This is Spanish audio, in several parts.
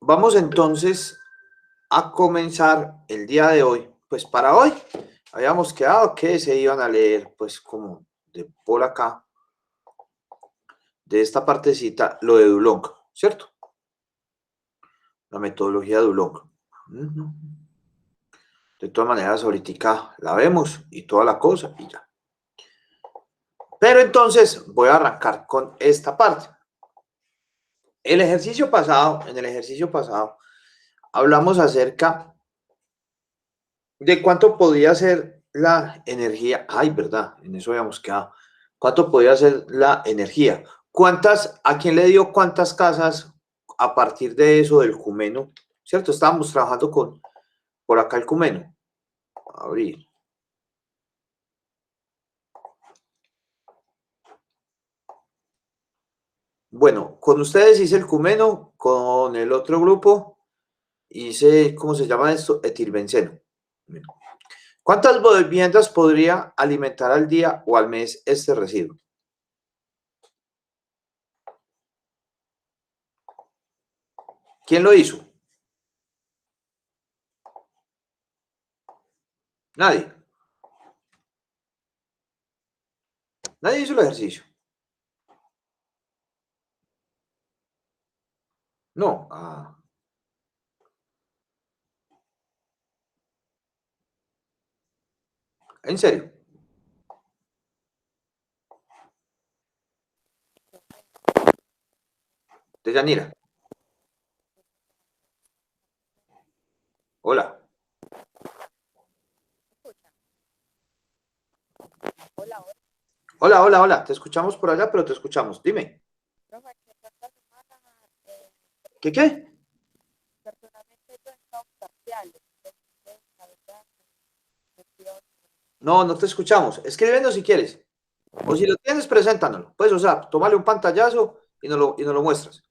Vamos entonces a comenzar el día de hoy. Pues para hoy habíamos quedado que se iban a leer, pues como de por acá, de esta partecita, lo de Dulong, ¿cierto? La metodología de Dulong. De todas maneras, ahorita la vemos y toda la cosa y ya. Pero entonces voy a arrancar con esta parte. En el ejercicio pasado, hablamos acerca de cuánto podía ser la energía. Ay, verdad, en eso habíamos quedado. ¿Cuánto podía ser la energía? ¿A quién le dio cuántas casas a partir de eso del Cumeno? ¿Cierto? Estábamos trabajando por acá el Cumeno. Abrir. Bueno, con ustedes hice el Cumeno, con el otro grupo hice, ¿cómo se llama esto? Etilbenceno. ¿Cuántas viviendas podría alimentar al día o al mes este residuo? ¿Quién lo hizo? Nadie. Nadie hizo el ejercicio. No. ¿En serio? De Yanira. Hola. Hola, hola, hola. Te escuchamos por allá, pero te escuchamos. Dime. ¿Qué? No, no te escuchamos. Escríbenos si quieres. O si lo tienes, preséntanoslo. Pues, o sea, tómale un pantallazo y nos lo muestras.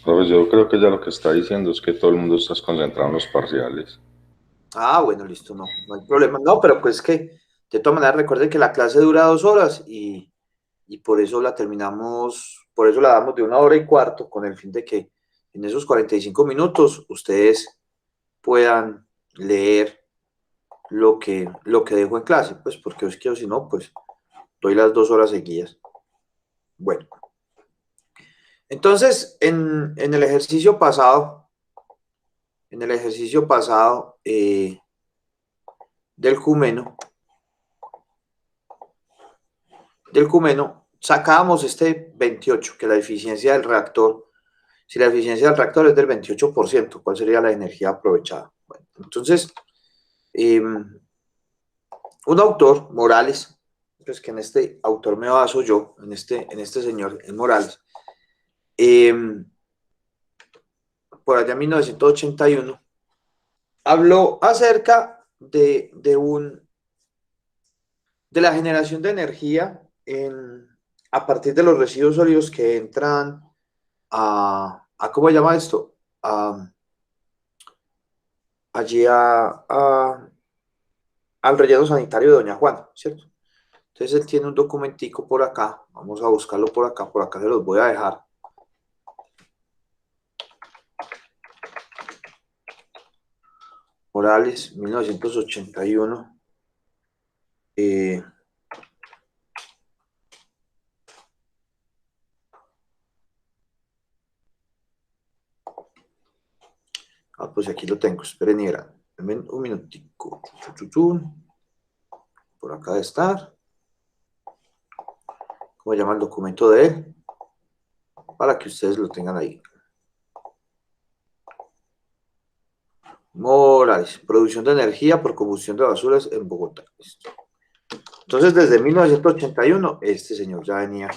Pues yo creo que ya lo que está diciendo es que todo el mundo está concentrado en los parciales. Ah, bueno, listo, no hay problema. No, pero pues que, de todas maneras, recuerden que la clase dura 2 horas y por eso la terminamos, por eso la damos de 1 hora y cuarto, con el fin de que en esos 45 minutos ustedes puedan leer lo que dejo en clase, pues porque es que si no, pues doy las 2 horas seguidas. Bueno, entonces en el ejercicio pasado, del Cumeno, sacábamos este 28, que la eficiencia del reactor, si la eficiencia del reactor es del 28%, ¿cuál sería la energía aprovechada? Bueno, entonces, un autor, Morales, pues que en este autor me baso yo, en este señor, en Morales, por allá en 1981, habló acerca de la generación de energía a partir de los residuos sólidos que entran ¿cómo se llama esto? Allí al relleno sanitario de Doña Juana, ¿cierto? Entonces él tiene un documentico por acá, vamos a buscarlo por acá se los voy a dejar. Morales, 1981. Pues aquí lo tengo, esperen y verán. Un minutico. Por acá de estar. ¿Cómo se llama el documento de él? Para que ustedes lo tengan ahí. Morales, producción de energía por combustión de basuras en Bogotá. Listo. Entonces, desde 1981, este señor ya venía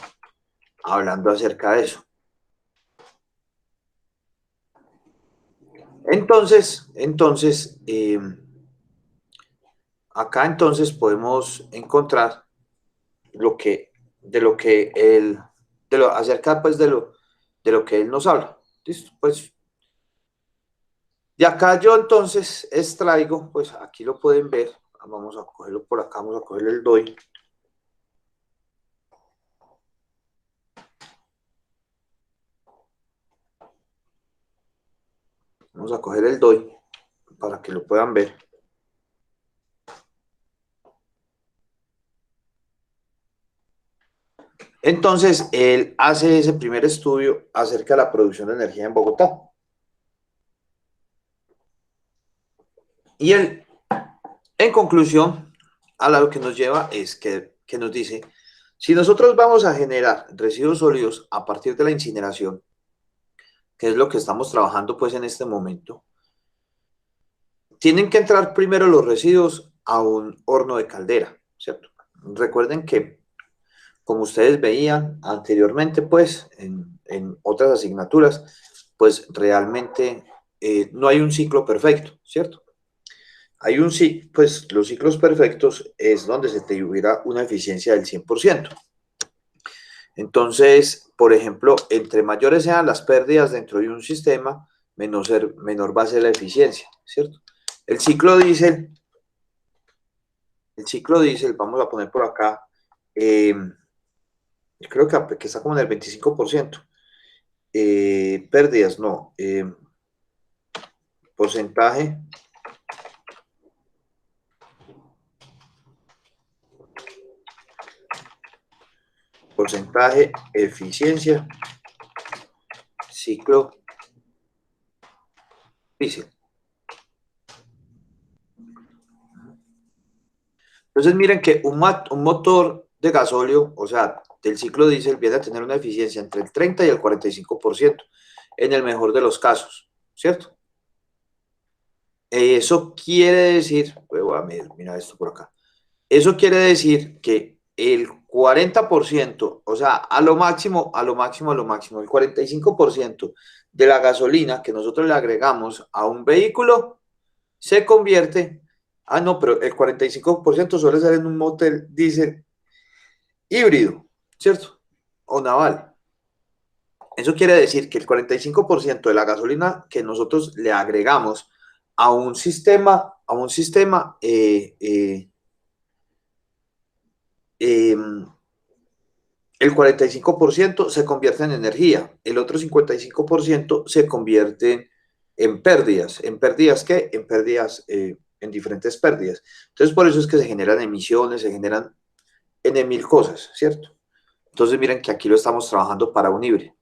hablando acerca de eso. Entonces, acá entonces podemos encontrar acerca pues de lo que él nos habla. ¿Listo? Pues, de acá yo entonces extraigo, pues aquí lo pueden ver, vamos a cogerlo por acá, vamos a cogerle el DOI. Vamos a coger el DOI para que lo puedan ver. Entonces, él hace ese primer estudio acerca de la producción de energía en Bogotá. Y él, en conclusión, a lo que nos lleva es que nos dice, si nosotros vamos a generar residuos sólidos a partir de la incineración, que es lo que estamos trabajando pues en este momento, tienen que entrar primero los residuos a un horno de caldera, ¿cierto? Recuerden que, como ustedes veían anteriormente, pues, en otras asignaturas, pues realmente no hay un ciclo perfecto, ¿cierto? Hay un sí, pues los ciclos perfectos es donde se te hubiera una eficiencia del 100%. Entonces, por ejemplo, entre mayores sean las pérdidas dentro de un sistema, menor va a ser la eficiencia, ¿cierto? El ciclo diésel, vamos a poner por acá, creo que está como en el 25%. Pérdidas, no. Porcentaje eficiencia, ciclo diésel. Entonces miren que un motor de gasóleo, o sea, del ciclo diésel, viene a tener una eficiencia entre el 30 y el 45%, en el mejor de los casos, ¿cierto? Eso quiere decir, voy a mirar esto por acá, eso quiere decir que el 40%, o sea, a lo máximo, el 45% de la gasolina que nosotros le agregamos a un vehículo se convierte, no, pero el 45% suele ser en un motor diésel híbrido, ¿cierto? O naval. Eso quiere decir que el 45% de la gasolina que nosotros le agregamos a un sistema, el 45% se convierte en energía, el otro 55% se convierte en pérdidas. ¿En pérdidas qué? En pérdidas, en diferentes pérdidas. Entonces, por eso es que se generan emisiones, se generan N mil cosas, ¿cierto? Entonces, miren que aquí lo estamos trabajando para un híbrido.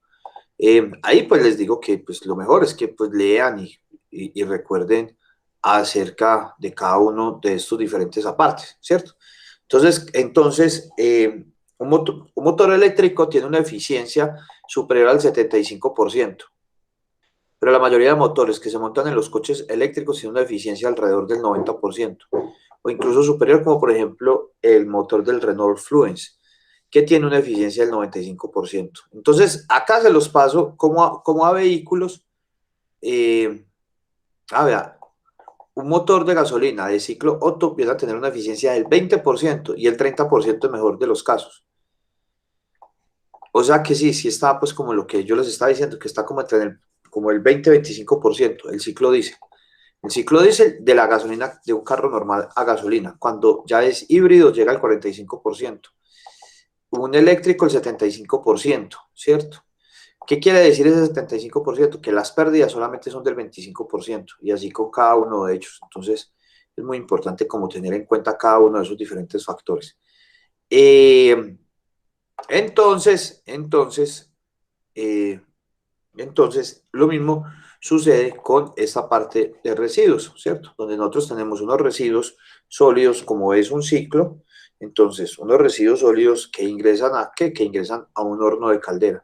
Ahí pues les digo que pues lo mejor es que pues lean y recuerden acerca de cada uno de estos diferentes apartes, ¿cierto? Entonces un motor eléctrico tiene una eficiencia superior al 75%, pero la mayoría de motores que se montan en los coches eléctricos tienen una eficiencia alrededor del 90%, o incluso superior, como por ejemplo el motor del Renault Fluence, que tiene una eficiencia del 95%. Entonces, acá se los paso como a vehículos. Vea, un motor de gasolina de ciclo Otto empieza a tener una eficiencia del 20% y el 30% es mejor de los casos. O sea que sí está pues como lo que yo les estaba diciendo, que está como entre como el 20-25%, el ciclo diésel. El ciclo diésel de la gasolina de un carro normal a gasolina, cuando ya es híbrido llega al 45%. Un eléctrico el 75%, ¿cierto? ¿Qué quiere decir ese 75%? Que las pérdidas solamente son del 25% y así con cada uno de ellos. Entonces, es muy importante como tener en cuenta cada uno de esos diferentes factores. Entonces, lo mismo sucede con esta parte de residuos, ¿cierto? Donde nosotros tenemos unos residuos sólidos, como es un ciclo, entonces unos residuos sólidos que ingresan ¿a qué? Que ingresan a un horno de caldera.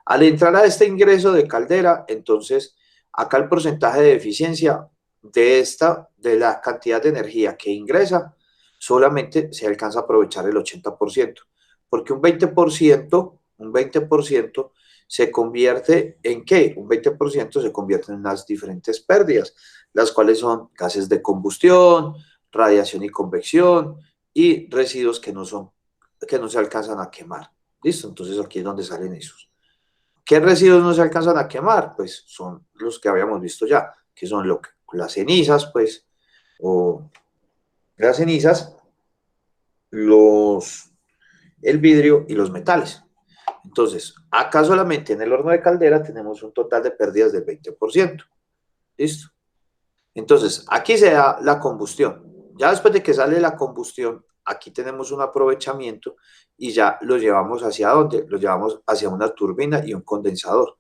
Al entrar a este ingreso de caldera, entonces, acá el porcentaje de eficiencia de la cantidad de energía que ingresa, solamente se alcanza a aprovechar el 80%, porque un 20% se convierte en ¿qué? Un 20% se convierte en unas diferentes pérdidas, las cuales son gases de combustión, radiación y convección y residuos que no se alcanzan a quemar. ¿Listo? Entonces aquí es donde salen esos. ¿Qué residuos no se alcanzan a quemar? Pues son los que habíamos visto ya, que son las cenizas, pues, o las cenizas, el vidrio y los metales. Entonces, acá solamente en el horno de caldera tenemos un total de pérdidas del 20%. ¿Listo? Entonces, aquí se da la combustión. Ya después de que sale la combustión, aquí tenemos un aprovechamiento y ya lo llevamos hacia ¿dónde? Lo llevamos hacia una turbina y un condensador.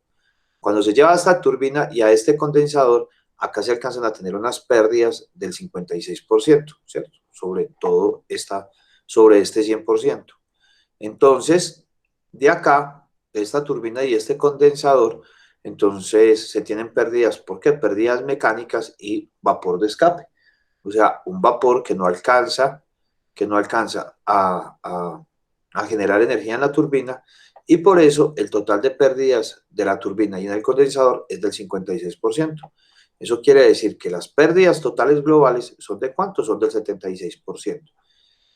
Cuando se lleva a esta turbina y a este condensador, acá se alcanzan a tener unas pérdidas del 56%, ¿cierto? Sobre este 100%. Entonces, de acá, de esta turbina y este condensador, entonces se tienen pérdidas, ¿por qué? Pérdidas mecánicas y vapor de escape. O sea, un vapor que no alcanza a generar energía en la turbina y por eso el total de pérdidas de la turbina y en el condensador es del 56%. Eso quiere decir que las pérdidas totales globales son ¿de cuánto? Son del 76%.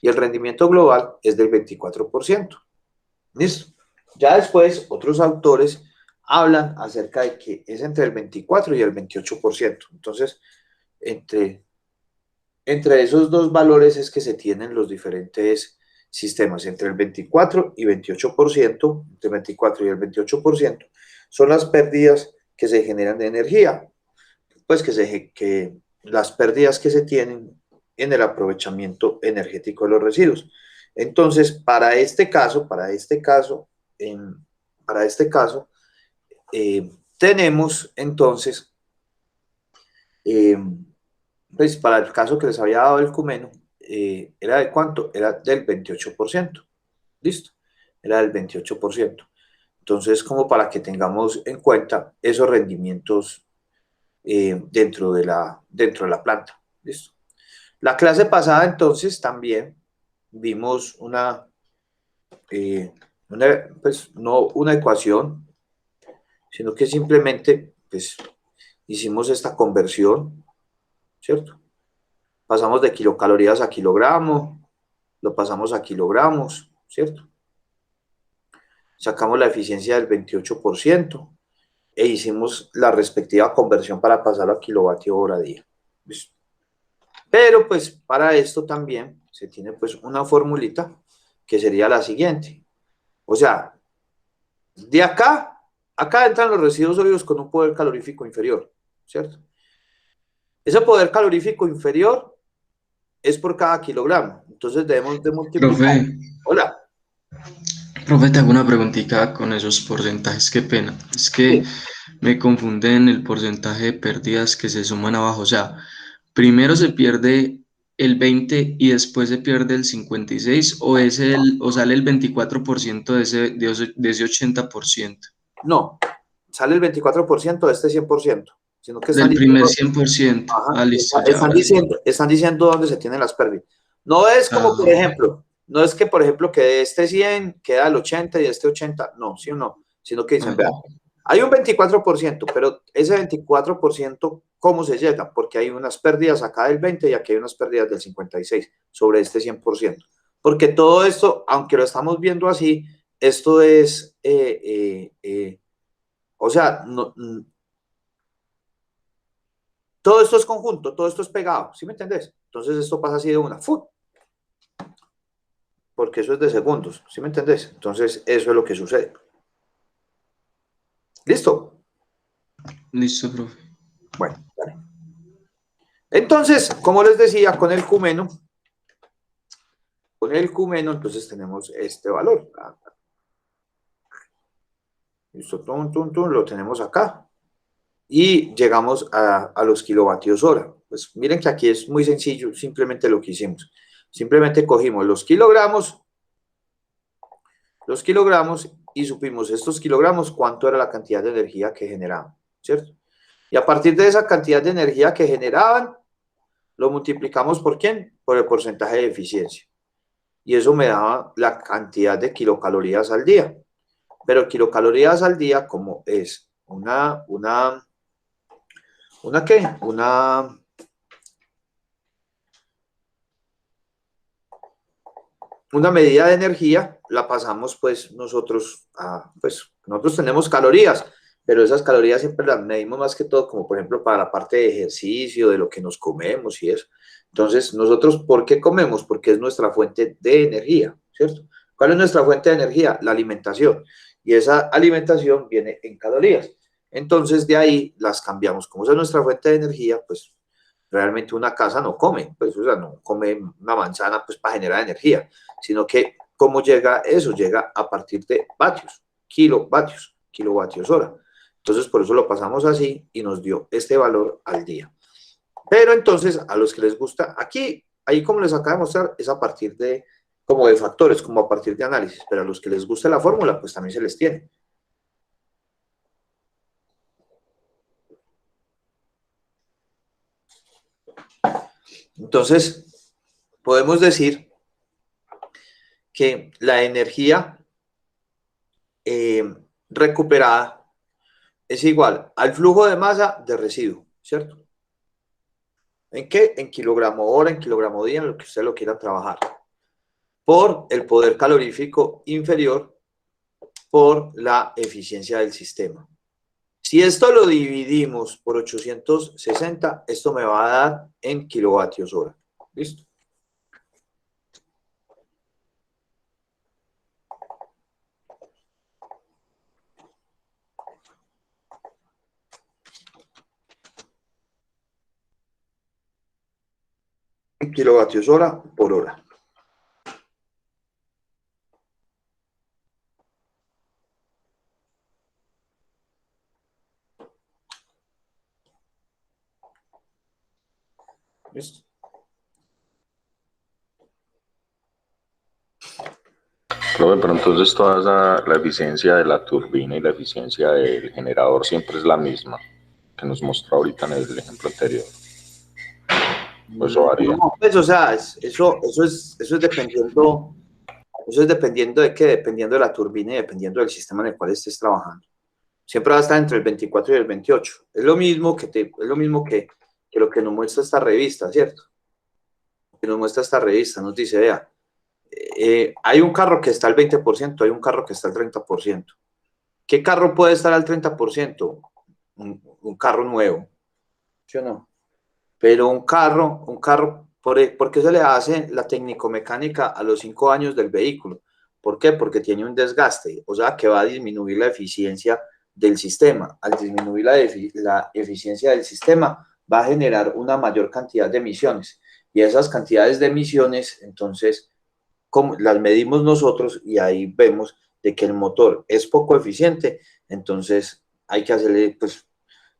Y el rendimiento global es del 24%. ¿Listo? Ya después, otros autores hablan acerca de que es entre el 24 y el 28%. Entonces, entre esos dos valores es que se tienen los diferentes sistemas, entre el 24 y 28%, entre el 24 y el 28%, son las pérdidas que se generan de energía, pues que las pérdidas que se tienen en el aprovechamiento energético de los residuos. Entonces, para este caso tenemos entonces, eh, pues para el caso que les había dado el Cumeno, ¿era de cuánto? Era del 28%. ¿Listo? Era del 28%. Entonces, como para que tengamos en cuenta esos rendimientos dentro de la planta. ¿Listo? La clase pasada, entonces, también vimos pues, no una ecuación, sino que simplemente pues, hicimos esta conversión, ¿cierto? Pasamos de kilocalorías a kilogramo, lo pasamos a kilogramos, ¿cierto? Sacamos la eficiencia del 28% e hicimos la respectiva conversión para pasarlo a kilovatio hora día. ¿Listo? Pero pues para esto también se tiene pues una formulita que sería la siguiente. O sea, de acá entran los residuos sólidos con un poder calorífico inferior, ¿cierto? Ese poder calorífico inferior es por cada kilogramo. Entonces debemos de multiplicar. Profe, Hola. profe, te hago una preguntita con esos porcentajes, qué pena. Es que Sí. me confunden el porcentaje de pérdidas que se suman abajo. O sea, primero se pierde el 20 y después se pierde el 56 o sale el 24% de ese 80%. No, sale el 24% de este 100%, sino que están Del primer diciendo, 100%. ajá, Ah, listo, ya, ahora sí. están diciendo dónde se tienen las pérdidas. No es como, por Ah, ejemplo, no es que, por ejemplo, que de este 100 queda el 80 y de este 80, no, sí o no, sino que dicen, vean, ah, hay un 24%, pero ese 24%, ¿cómo se llega? Porque hay unas pérdidas acá del 20 y aquí hay unas pérdidas del 56 sobre este 100%. Porque todo esto, aunque lo estamos viendo así, esto es, o sea, no, todo esto es conjunto, todo esto es pegado, ¿sí me entendés? Entonces esto pasa así de una, ¡fu! Porque eso es de segundos, ¿sí me entendés? Entonces eso es lo que sucede. ¿Listo? listo, profe. Bueno, vale. Entonces, como les decía, con el cumeno, entonces tenemos este valor. Listo, lo tenemos acá. Y llegamos a los kilovatios hora. Pues miren que aquí es muy sencillo, simplemente lo que hicimos. Simplemente cogimos los kilogramos y supimos estos kilogramos cuánto era la cantidad de energía que generaban, ¿cierto? Y a partir de esa cantidad de energía que generaban, lo multiplicamos por ¿quién? Por el porcentaje de eficiencia. Y eso me daba la cantidad de kilocalorías al día. Pero kilocalorías al día, como es ¿una qué? Una medida de energía, la pasamos pues nosotros tenemos calorías, pero esas calorías siempre las medimos más que todo como por ejemplo para la parte de ejercicio, de lo que nos comemos y eso. Entonces, nosotros, ¿por qué comemos? Porque es nuestra fuente de energía, ¿cierto? ¿Cuál es nuestra fuente de energía? La alimentación. Y esa alimentación viene en calorías. Entonces de ahí las cambiamos. Como esa es nuestra fuente de energía, pues realmente una casa no come, pues o sea, no come una manzana pues para generar energía, sino que ¿cómo llega eso? Llega a partir de vatios, kilovatios hora. Entonces por eso lo pasamos así y nos dio este valor al día. Pero entonces a los que les gusta, aquí, ahí como les acabo de mostrar, es a partir de, como de factores, como a partir de análisis, pero a los que les gusta la fórmula, pues también se les tiene. Entonces, podemos decir que la energía recuperada es igual al flujo de masa de residuo, ¿cierto? ¿En qué? En kilogramo hora, en kilogramo día, en lo que usted lo quiera trabajar. Por el poder calorífico inferior, por la eficiencia del sistema. Si esto lo dividimos por 860, esto me va a dar en kilovatios hora. ¿Listo? En kilovatios hora por hora. ¿Listo? Profe, pero entonces toda la eficiencia de la turbina y la eficiencia del generador siempre es la misma que nos mostró ahorita en el ejemplo anterior. Eso varía. No, pues, o sea, eso es dependiendo de qué, dependiendo de la turbina y dependiendo del sistema en el cual estés trabajando. Siempre va a estar entre el 24 y el 28. Es lo mismo es lo mismo que lo que nos muestra esta revista, ¿cierto? Que nos muestra esta revista, nos dice, vea, hay un carro que está al 20%, hay un carro que está al 30%. ¿Qué carro puede estar al 30%? Un carro nuevo, ¿sí o no? Pero ¿por qué se le hace la técnico-mecánica a los 5 años del vehículo? ¿Por qué? Porque tiene un desgaste, o sea que va a disminuir la eficiencia del sistema. Al disminuir la eficiencia del sistema, va a generar una mayor cantidad de emisiones. Y esas cantidades de emisiones, entonces, las medimos nosotros y ahí vemos de que el motor es poco eficiente, entonces hay que hacerle pues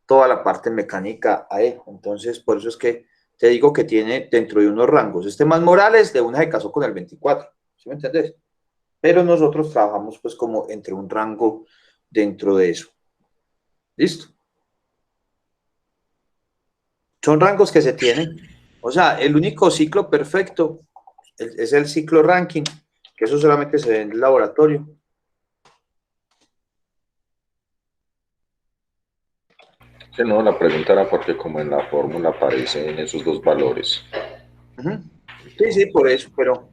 toda la parte mecánica a él. Entonces, por eso es que te digo que tiene dentro de unos rangos. Este más Morales de una se casó con el 24, ¿sí me entendés? Pero nosotros trabajamos pues como entre un rango dentro de eso. ¿Listo? Son rangos que se tienen. O sea, el único ciclo perfecto es el ciclo ranking, que eso solamente se ve en el laboratorio. Que no, la pregunta era porque como en la fórmula aparecen esos dos valores. Uh-huh. Sí, sí, por eso, pero...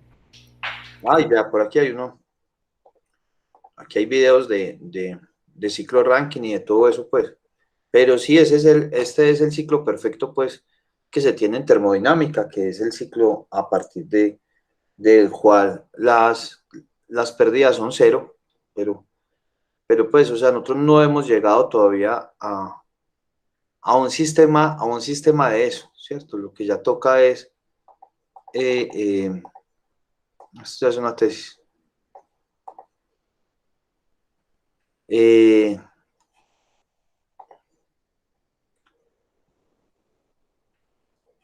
Ay, ya, por aquí hay uno. Aquí hay videos de ciclo ranking y de todo eso, pues. Pero sí, este es el ciclo perfecto, pues, que se tiene en termodinámica, que es el ciclo a partir del cual las pérdidas son cero, pero pues, o sea, nosotros no hemos llegado todavía a un sistema de eso, ¿cierto? Lo que ya toca es, eh, eh, esto ya es una tesis, eh,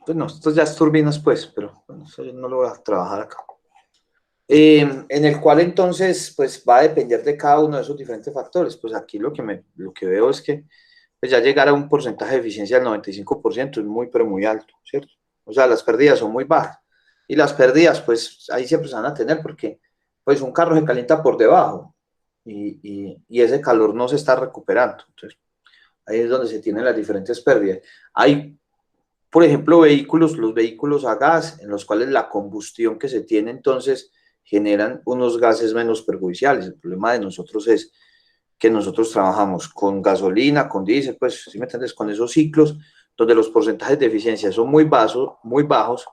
pues no, esto ya es turbinas, pues, pero bueno, eso yo no lo voy a trabajar acá. En el cual entonces pues va a depender de cada uno de esos diferentes factores. Pues aquí lo que veo es que pues ya llegar a un porcentaje de eficiencia del 95% es muy, pero muy alto, ¿cierto? O sea, las pérdidas son muy bajas. Y las pérdidas pues ahí siempre se van a tener porque pues un carro se calienta por debajo y ese calor no se está recuperando. Entonces ahí es donde se tienen las diferentes pérdidas. Hay, por ejemplo, los vehículos a gas, en los cuales la combustión que se tiene entonces generan unos gases menos perjudiciales. El problema de nosotros es que nosotros trabajamos con gasolina, con diésel, pues, ¿sí me entiendes? Con esos ciclos donde los porcentajes de eficiencia son muy bajos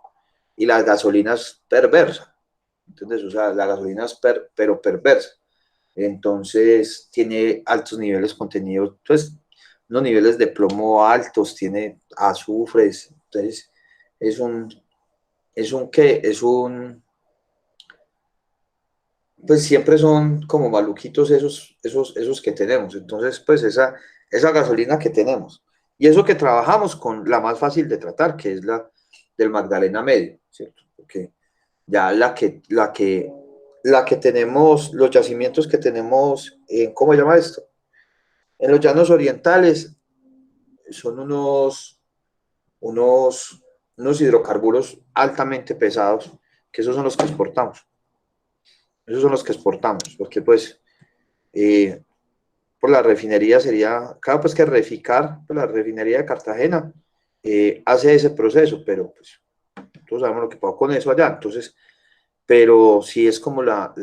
y la gasolina es perversa. ¿Entiendes? O sea, la gasolina es pero perversa. Entonces, tiene altos niveles contenidos. Entonces, unos niveles de plomo altos, tiene azufres, entonces pues siempre son como maluquitos esos que tenemos. Entonces, pues esa gasolina que tenemos. Y eso que trabajamos con la más fácil de tratar, que es la del Magdalena Medio, ¿cierto? Porque ya la que tenemos, los yacimientos que tenemos, ¿cómo se llama esto? En los llanos orientales son unos, unos hidrocarburos altamente pesados, que esos son los que exportamos. Esos son los que exportamos, porque pues por la refinería sería, claro, pues que Reficar, pues la refinería de Cartagena, hace ese proceso, pero pues todos sabemos lo que pasó con eso allá, entonces, pero sí es como la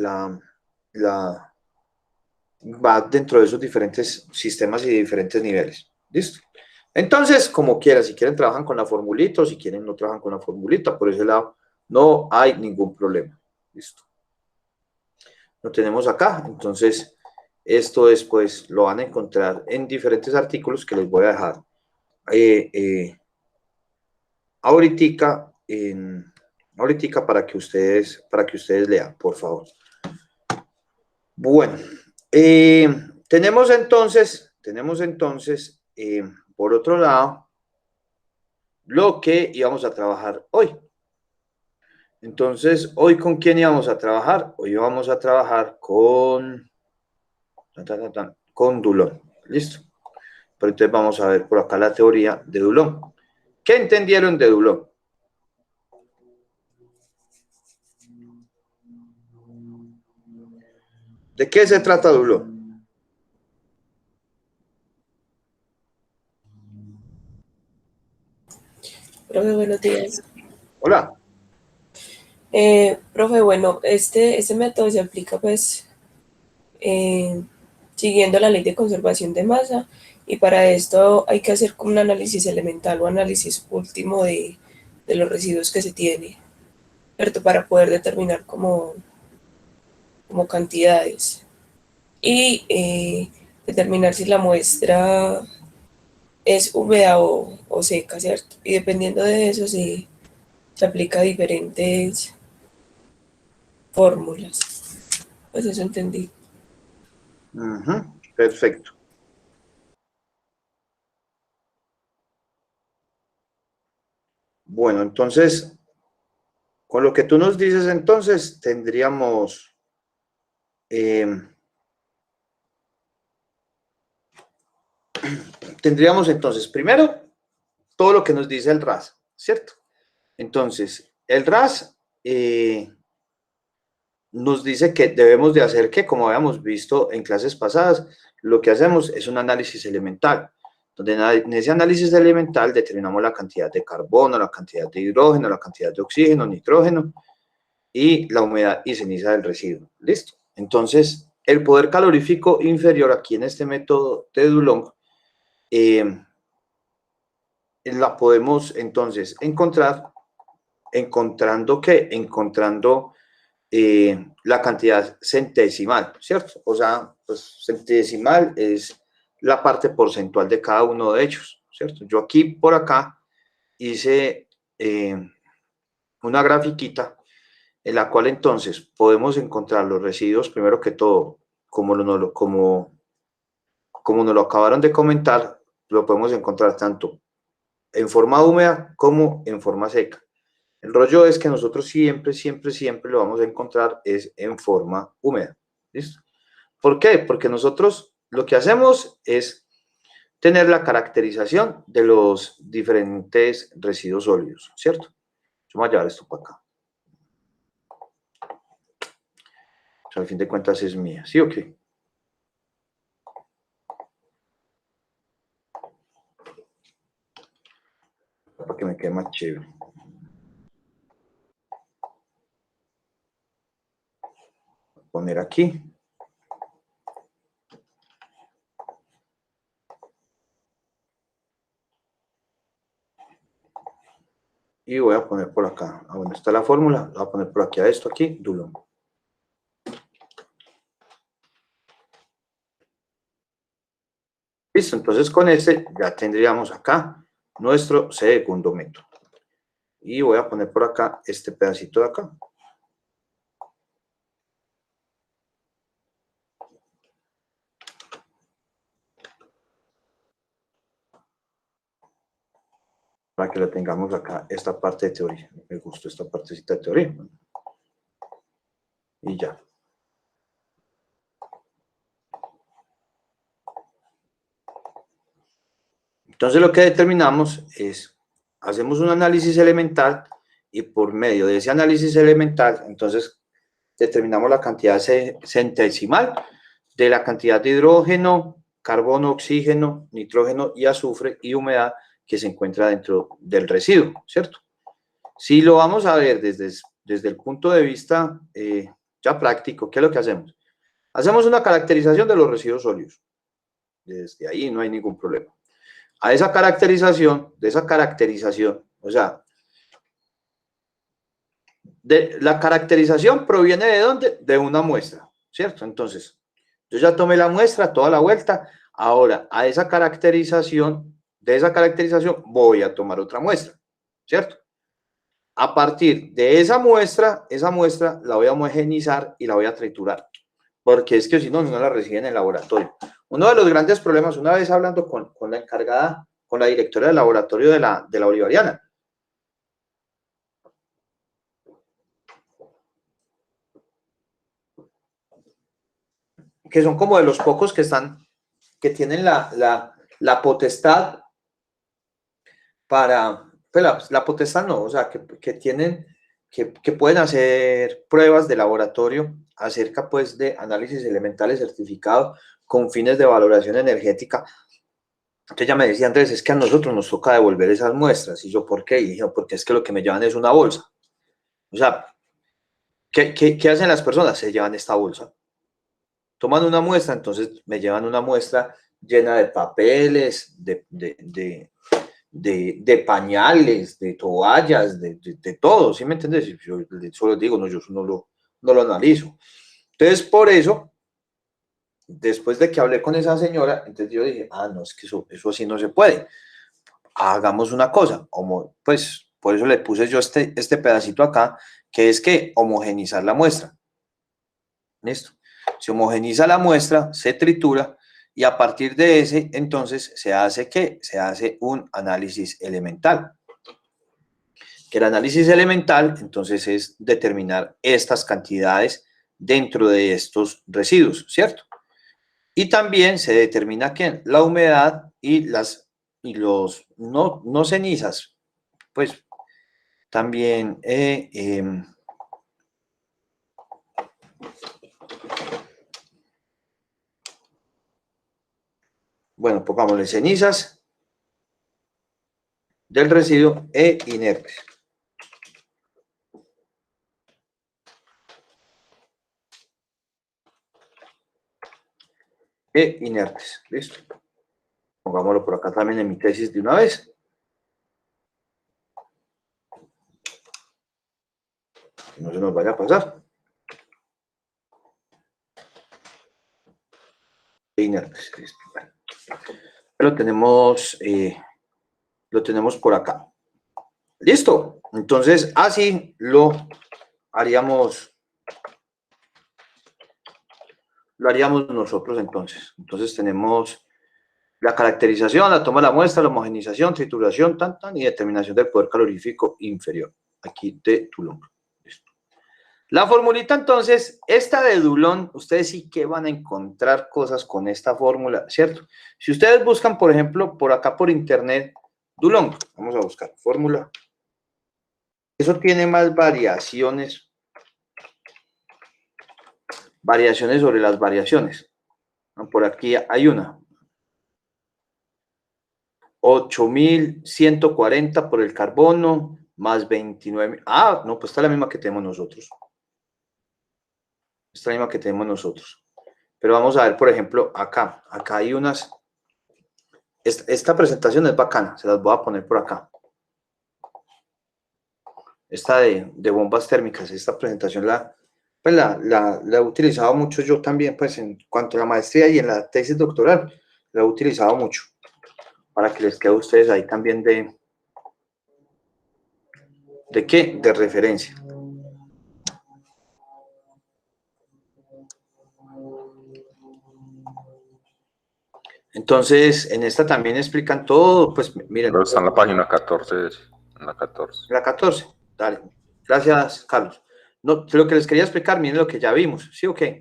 va dentro de esos diferentes sistemas y diferentes niveles. ¿Listo? Entonces, como quieran, si quieren trabajan con la formulita o si quieren no trabajan con la formulita, por ese lado no hay ningún problema. ¿Listo? Lo tenemos acá, entonces esto después lo van a encontrar en diferentes artículos que les voy a dejar ahorita para que ustedes lean, por favor. Bueno, tenemos entonces por otro lado, lo que íbamos a trabajar hoy. Entonces, ¿hoy con quién íbamos a trabajar? Hoy vamos a trabajar con Dulón. ¿Listo? Pero entonces vamos a ver por acá la teoría de Dulón. ¿Qué entendieron de Dulón? ¿De qué se trata Dulón? Profe, buenos días. Hola. Profe, bueno, este método se aplica pues siguiendo la ley de conservación de masa y para esto hay que hacer como un análisis elemental o análisis último de los residuos que se tiene, ¿cierto? Para poder determinar como cantidades y determinar si la muestra es húmeda o seca, ¿cierto? Y dependiendo de eso se aplica diferentes fórmulas. Pues eso entendí. Perfecto. Bueno, entonces, con lo que tú nos dices, entonces, tendríamos entonces, primero, todo lo que nos dice el RAS, ¿cierto? Entonces, el RAS nos dice que debemos de hacer que, como habíamos visto en clases pasadas, lo que hacemos es un análisis elemental, donde en ese análisis elemental determinamos la cantidad de carbono, la cantidad de hidrógeno, la cantidad de oxígeno, nitrógeno y la humedad y ceniza del residuo. ¿Listo? Entonces, el poder calorífico inferior aquí en este método de Dulong la podemos entonces encontrando la cantidad centesimal, ¿cierto? O sea, pues centesimal es la parte porcentual de cada uno de ellos, ¿cierto? Yo aquí, por acá, hice una grafiquita en la cual entonces podemos encontrar los residuos, primero que todo, como nos lo acabaron de comentar, lo podemos encontrar tanto en forma húmeda como en forma seca. El rollo es que nosotros siempre lo vamos a encontrar es en forma húmeda. ¿Listo? ¿Por qué? Porque nosotros lo que hacemos es tener la caracterización de los diferentes residuos sólidos, ¿cierto? Yo voy a llevar esto para acá. O sea, al fin de cuentas es mía, ¿sí o qué? Para que me quede más chévere. Voy a poner aquí. Y voy a poner por acá. Ah, bueno, está la fórmula. La voy a poner por aquí a esto, aquí, Dulong. Listo, entonces con este ya tendríamos acá nuestro segundo método. Y voy a poner por acá este pedacito de acá. Para que la tengamos acá, esta parte de teoría. Me gustó esta partecita de teoría. Y ya. Entonces lo que determinamos es, hacemos un análisis elemental y por medio de ese análisis elemental, entonces determinamos la cantidad centesimal de la cantidad de hidrógeno, carbono, oxígeno, nitrógeno y azufre y humedad que se encuentra dentro del residuo, ¿cierto? Si lo vamos a ver desde el punto de vista ya práctico, ¿qué es lo que hacemos? Hacemos una caracterización de los residuos sólidos. Desde ahí no hay ningún problema. A esa caracterización, o sea, la caracterización proviene ¿de dónde? De una muestra, ¿cierto? Entonces, yo ya tomé la muestra, toda la vuelta, ahora a esa caracterización, de esa caracterización voy a tomar otra muestra, ¿cierto? A partir de esa muestra la voy a homogeneizar y la voy a triturar, porque es que si no, no la reciben en el laboratorio. Uno de los grandes problemas, una vez hablando con la encargada, con la directora del laboratorio de la Bolivariana, que son como de los pocos que tienen la potestad para, pues la potestad no, o sea, que tienen, que pueden hacer pruebas de laboratorio acerca, pues, de análisis elementales certificados con fines de valoración energética. Entonces ella me decía, Andrés, es que a nosotros nos toca devolver esas muestras. Y yo, ¿por qué? Y dije, porque es que lo que me llevan es una bolsa. O sea, ¿qué hacen las personas? Se llevan esta bolsa. Toman una muestra, entonces me llevan una muestra llena de papeles, de pañales, de toallas, de todo, ¿sí me entiendes? Yo solo digo, no, yo no lo analizo. Entonces, por eso, después de que hablé con esa señora, entonces yo dije, no, es que eso así no se puede. Hagamos una cosa, pues por eso le puse yo este pedacito acá, que es que homogenizar la muestra. ¿Listo? Se homogeniza la muestra, se tritura y a partir de ese, entonces, ¿se hace qué? Se hace un análisis elemental. Que el análisis elemental, entonces, es determinar estas cantidades dentro de estos residuos, ¿cierto? Y también se determina que la humedad y los, no cenizas, pues, también bueno, pongámosle cenizas del residuo e inertes. Inertes, listo. Pongámoslo por acá también en mi tesis de una vez. Que no se nos vaya a pasar. Inertes, listo. Bueno. Lo tenemos por acá. Listo. Entonces, así lo haríamos nosotros entonces. Entonces tenemos la caracterización, la toma de la muestra, la homogenización, trituración, y determinación del poder calorífico inferior. Aquí de Dulong. Listo. La formulita entonces, esta de Dulong, ustedes sí que van a encontrar cosas con esta fórmula, ¿cierto? Si ustedes buscan, por ejemplo, por acá por internet, Dulong, vamos a buscar fórmula. Eso tiene más variaciones sobre las variaciones. Por aquí hay una. 8.140 por el carbono, más 29. No, pues esta es la misma que tenemos nosotros. Esta es la misma que tenemos nosotros. Pero vamos a ver, por ejemplo, acá. Acá hay unas. Esta presentación es bacana, se las voy a poner por acá. Esta de bombas térmicas, esta presentación la he utilizado mucho yo también, pues en cuanto a la maestría y en la tesis doctoral. lo he utilizado mucho, para que les quede a ustedes ahí también ¿de qué? De referencia. Entonces, en esta también explican todo, pues miren. Pero está en la página 14, en la 14. La 14, dale. Gracias, Carlos. No, lo que les quería explicar, miren lo que ya vimos, ¿sí o qué?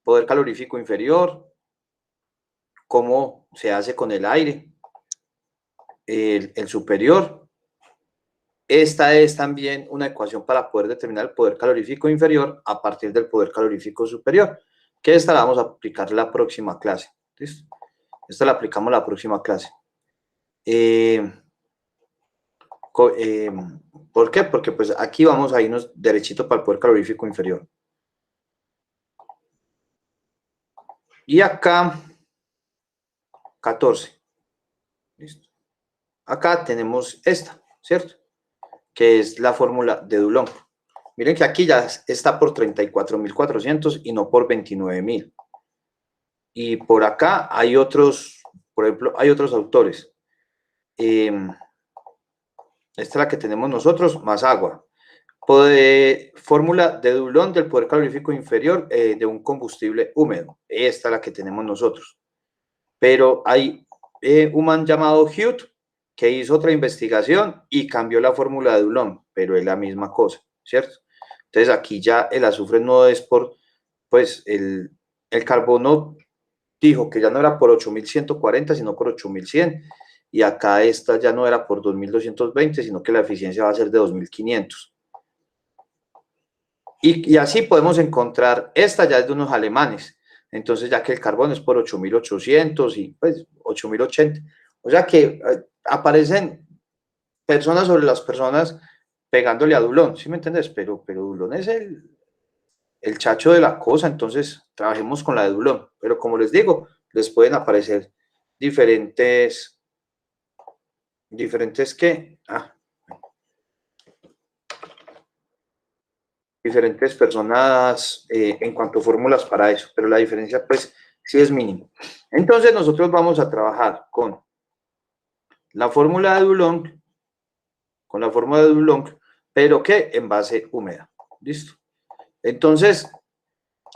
Poder calorífico inferior, cómo se hace con el aire, el superior. Esta es también una ecuación para poder determinar el poder calorífico inferior a partir del poder calorífico superior, que esta la vamos a aplicar la próxima clase. ¿Listo? Esta la aplicamos la próxima clase. ¿Por qué? Porque pues aquí vamos a irnos derechito para el poder calorífico inferior. Y acá, 14. ¿Listo? Acá tenemos esta, ¿cierto? Que es la fórmula de Dulong. Miren que aquí ya está por 34.400 y no por 29.000. Y por acá hay otros, por ejemplo, hay otros autores. Esta es la que tenemos nosotros, más agua. Fórmula de Dulong del poder calorífico inferior de un combustible húmedo. Esta es la que tenemos nosotros. Pero hay un man llamado Hugh que hizo otra investigación y cambió la fórmula de Dulong, pero es la misma cosa, ¿cierto? Entonces aquí ya el azufre no es por, pues el carbono dijo que ya no era por 8.140, sino por 8.100, y acá esta ya no era por 2.220, sino que la eficiencia va a ser de 2.500. Y así podemos encontrar, esta ya es de unos alemanes, entonces ya que el carbono es por 8.800 y pues 8.080, o sea que aparecen personas sobre las personas pegándole a Dulong, ¿sí me entiendes? Pero Dulong es el chacho de la cosa, entonces trabajemos con la de Dulong, pero como les digo, les pueden aparecer diferentes ¿qué? Diferentes personas en cuanto a fórmulas para eso, pero la diferencia pues sí es mínima. Entonces nosotros vamos a trabajar con la fórmula de Dulong, pero que en base húmeda. ¿Listo? Entonces,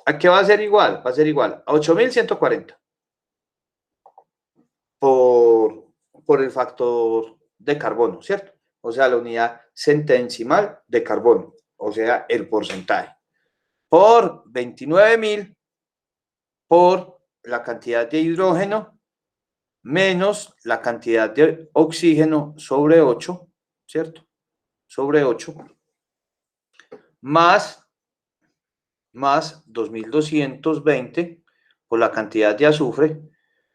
¿a qué va a ser igual? Va a ser igual a 8.140 por el factor de carbono, ¿cierto? O sea, la unidad centesimal de carbono, o sea, el porcentaje, por 29.000 por la cantidad de hidrógeno menos la cantidad de oxígeno sobre 8, ¿cierto? Sobre 8, más 2.220 por la cantidad de azufre,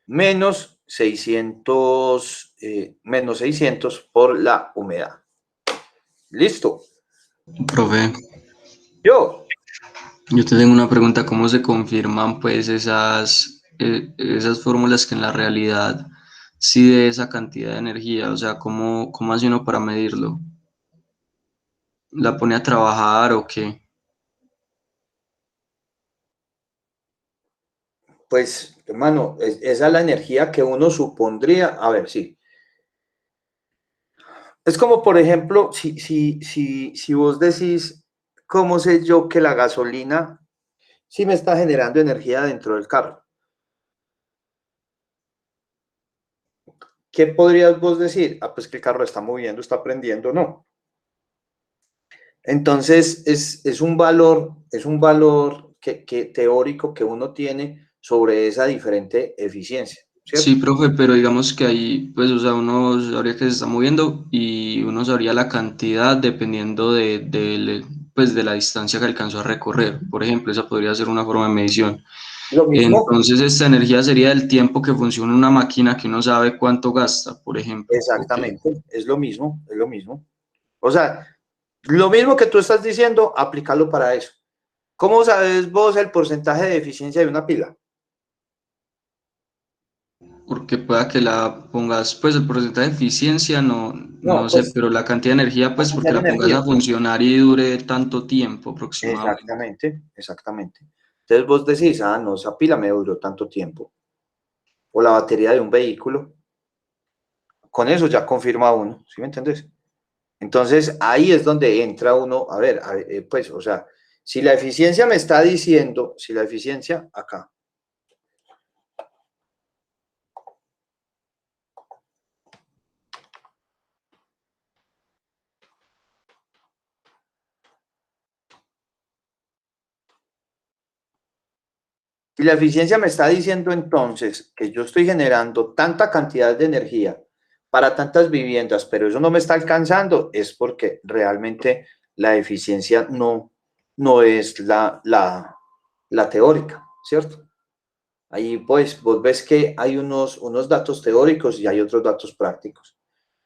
menos 600 por la humedad. ¿Listo? Profe, Yo yo te tengo una pregunta, ¿cómo se confirman pues esas fórmulas que en la realidad sí de esa cantidad de energía? O sea, ¿cómo hace uno para medirlo? ¿La pone a trabajar o qué? Pues, hermano, esa es la energía que uno supondría. A ver, sí. Es como, por ejemplo, si vos decís, ¿cómo sé yo que la gasolina sí me está generando energía dentro del carro? ¿Qué podrías vos decir? Ah, pues que el carro está moviendo, está prendiendo, no. Entonces, es un valor que teórico que uno tiene sobre esa diferente eficiencia, ¿cierto? Sí, profe, pero digamos que ahí, pues, o sea, uno sabría que se está moviendo y uno sabría la cantidad dependiendo pues, de la distancia que alcanzó a recorrer. Por ejemplo, esa podría ser una forma de medición. Lo mismo, Entonces, esta energía sería el tiempo que funciona una máquina que uno sabe cuánto gasta, por ejemplo. Ok. exactamente, es lo mismo, es lo mismo. O sea, lo mismo que tú estás diciendo, aplicarlo para eso. ¿Cómo sabes vos el porcentaje de eficiencia de una pila? Porque pueda que la pongas, pues el porcentaje de eficiencia, no No, sé, pues pero la cantidad de energía, la pues porque cantidad de la pongas energía. a funcionar y dure tanto tiempo aproximadamente. Exactamente, exactamente. Entonces vos decís, no, esa pila me duró tanto tiempo. o la batería de un vehículo, con eso ya confirma uno, ¿sí me entiendes? Entonces, ahí es donde entra uno, a ver, pues, o sea, si la eficiencia me está diciendo, si la eficiencia, acá, si la eficiencia me está diciendo entonces que yo estoy generando tanta cantidad de energía para tantas viviendas, pero eso no me está alcanzando, es porque realmente la eficiencia no es la teórica, ¿cierto? Ahí pues vos ves que hay unos datos teóricos y hay otros datos prácticos.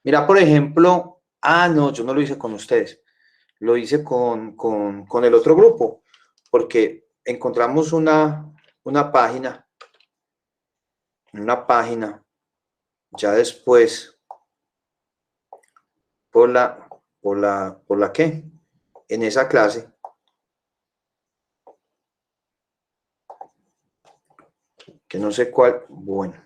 Mira, por ejemplo, no, yo no lo hice con ustedes, lo hice con el otro grupo, porque encontramos una página, ya después, por la que, en esa clase, que no sé cuál, bueno,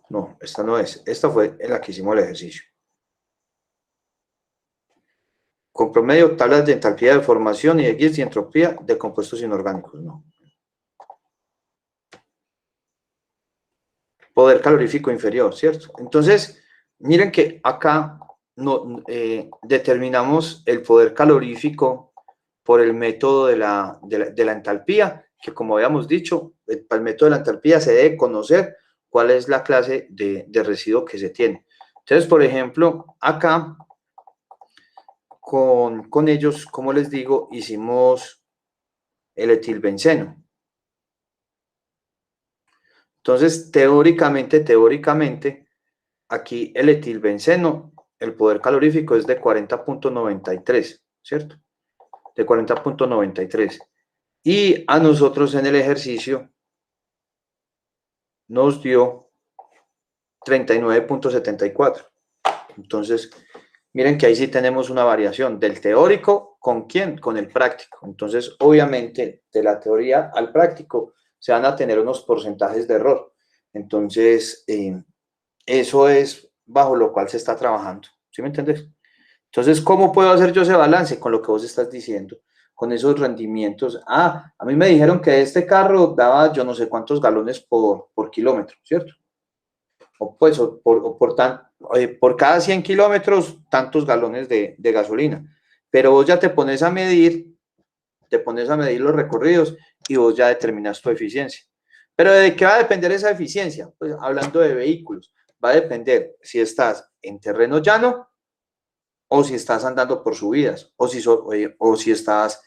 no, esta no es, esta fue en la que hicimos el ejercicio. Con promedio, tablas de entalpía de formación y de Gibbs y entropía de compuestos inorgánicos, no. Poder calorífico inferior, ¿cierto? Entonces, miren que acá determinamos el poder calorífico por el método de la entalpía, que como habíamos dicho, para el método de la entalpía se debe conocer cuál es la clase de residuo que se tiene. Entonces, por ejemplo, acá con ellos, como les digo, hicimos el etilbenceno. Entonces, teóricamente, aquí el etilbenceno, el poder calorífico es de 40.93, ¿cierto? De 40.93. Y a nosotros en el ejercicio nos dio 39.74. Entonces, miren que ahí sí tenemos una variación del teórico, ¿con quién? Con el práctico. Entonces, obviamente, de la teoría al práctico se van a tener unos porcentajes de error. Entonces, eso es bajo lo cual se está trabajando. ¿Sí me entiendes? Entonces, ¿cómo puedo hacer yo ese balance con lo que vos estás diciendo? Con esos rendimientos. A mí me dijeron que este carro daba yo no sé cuántos galones por kilómetro, ¿cierto? O pues, por cada 100 kilómetros, tantos galones de gasolina. Pero vos ya te pones a medir los recorridos y vos ya determinas tu eficiencia. Pero ¿de qué va a depender esa eficiencia? Pues hablando de vehículos, va a depender si estás en terreno llano o si estás andando por subidas, o si estás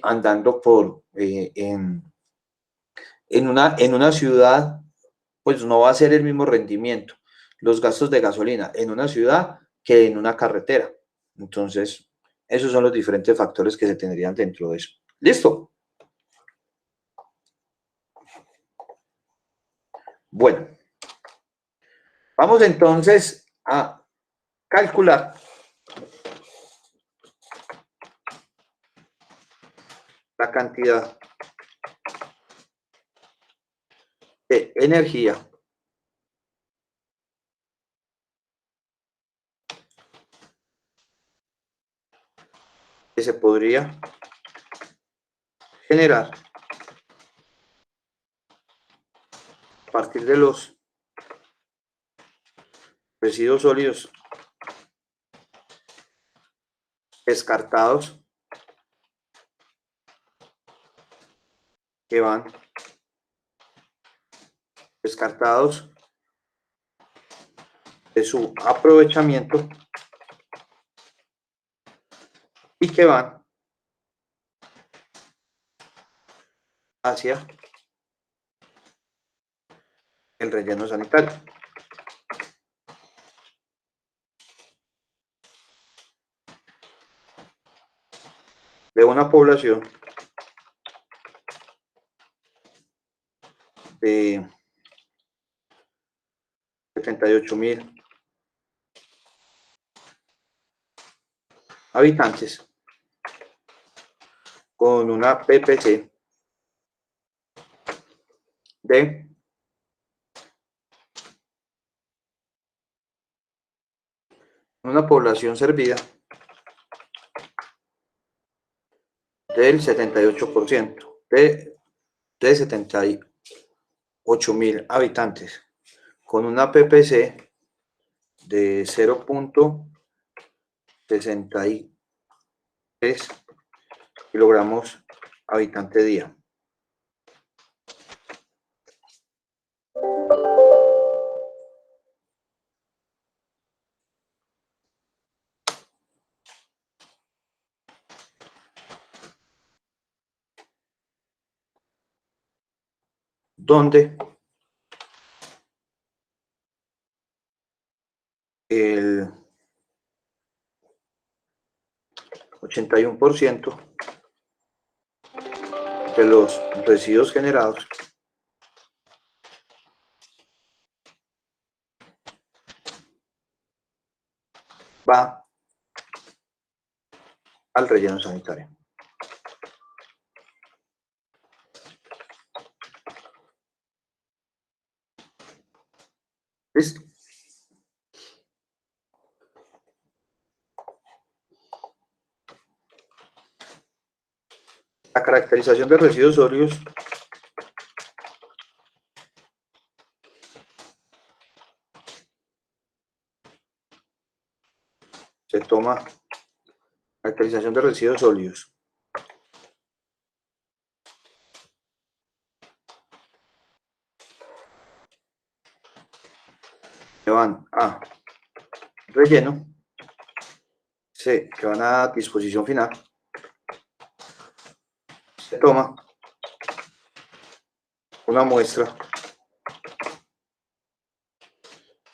andando en una ciudad, pues no va a ser el mismo rendimiento, los gastos de gasolina en una ciudad que en una carretera. Entonces, esos son los diferentes factores que se tendrían dentro de eso. ¿Listo? Bueno, vamos entonces a calcular la cantidad de energía que se podría generar a partir de los residuos sólidos descartados que van descartados de su aprovechamiento y que van hacia el relleno sanitario. De una población de 78.000 habitantes con una PPC de una población servida del 78%, de 78.000 habitantes, con una PPC de 0.63 kilogramos habitante día. Donde el 81% de los residuos generados va al relleno sanitario. ¿Listo? La caracterización de residuos sólidos se toma caracterización de residuos sólidos. Que van a relleno, C, que van a disposición final, se toma una muestra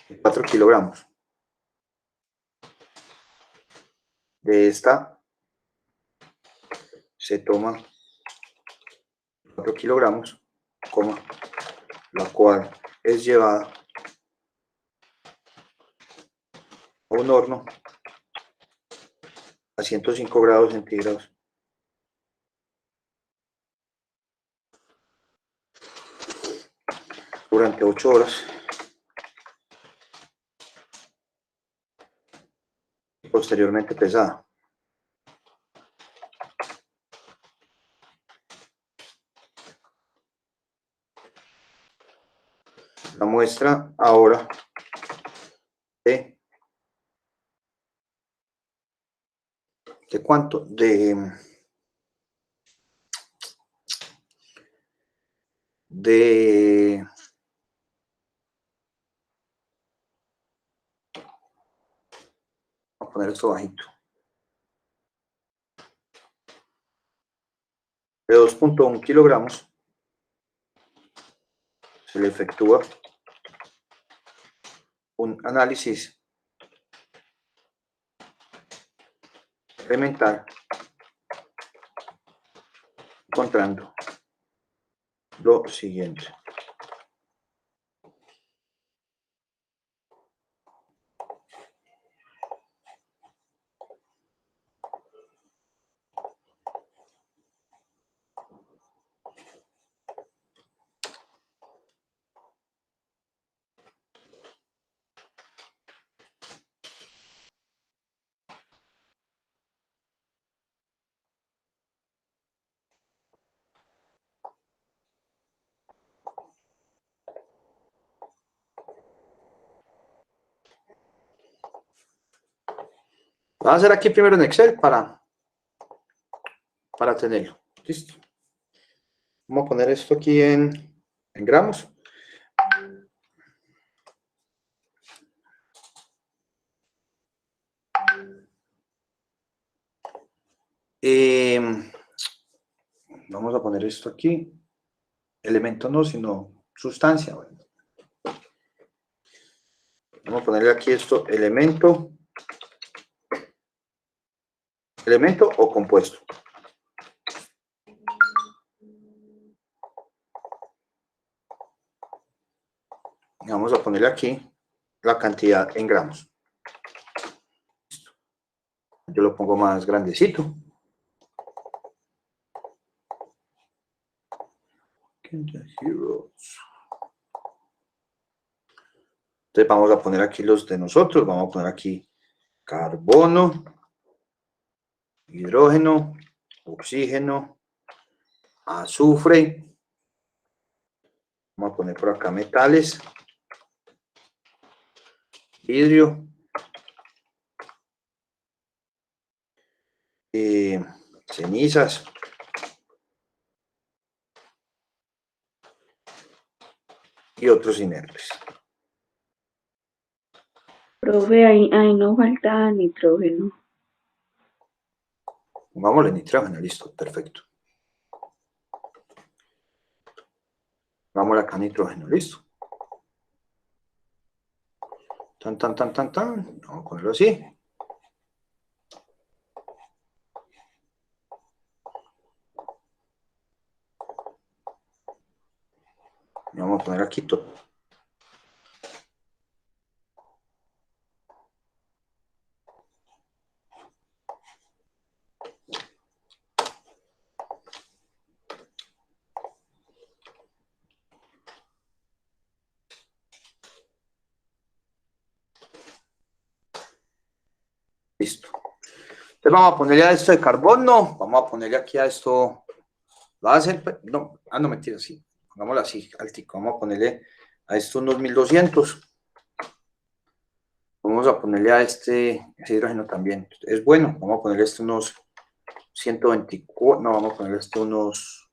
de 4 kilogramos. De esta se toma 4 kilogramos, la cual es llevada a un horno a 105 grados centígrados durante 8 horas y posteriormente pesada. La muestra ahora de cuánto voy a poner esto bajito, de 2.1 kilogramos se le efectúa un análisis elemental encontrando lo siguiente. Lo voy a hacer aquí primero en Excel para tenerlo. Listo. Vamos a poner esto aquí en gramos. Vamos a poner esto aquí. Elemento no, sino sustancia. Bueno. Vamos a ponerle aquí esto, elemento o compuesto. Vamos a ponerle aquí la cantidad en gramos. Yo lo pongo más grandecito. Ok. Entonces vamos a poner aquí los de nosotros, vamos a poner aquí carbono, hidrógeno, oxígeno, azufre, vamos a poner por acá metales, vidrio, cenizas, y otros inertes. Profe, ahí no falta nitrógeno. Pongámosle nitrógeno, listo, perfecto. Vamos acá nitrógeno, listo. Tan, tan, tan, tan, tan. Vamos a ponerlo así. Y vamos a poner aquí todo. Listo. Entonces vamos a ponerle a esto de carbono, vamos a ponerle aquí a esto, va a ser, no, no mentira, sí, pongámoslo así, altico, vamos a ponerle a esto unos 1200, vamos a ponerle a ese hidrógeno también, es bueno, vamos a ponerle a esto unos 124, no, vamos a ponerle a esto unos,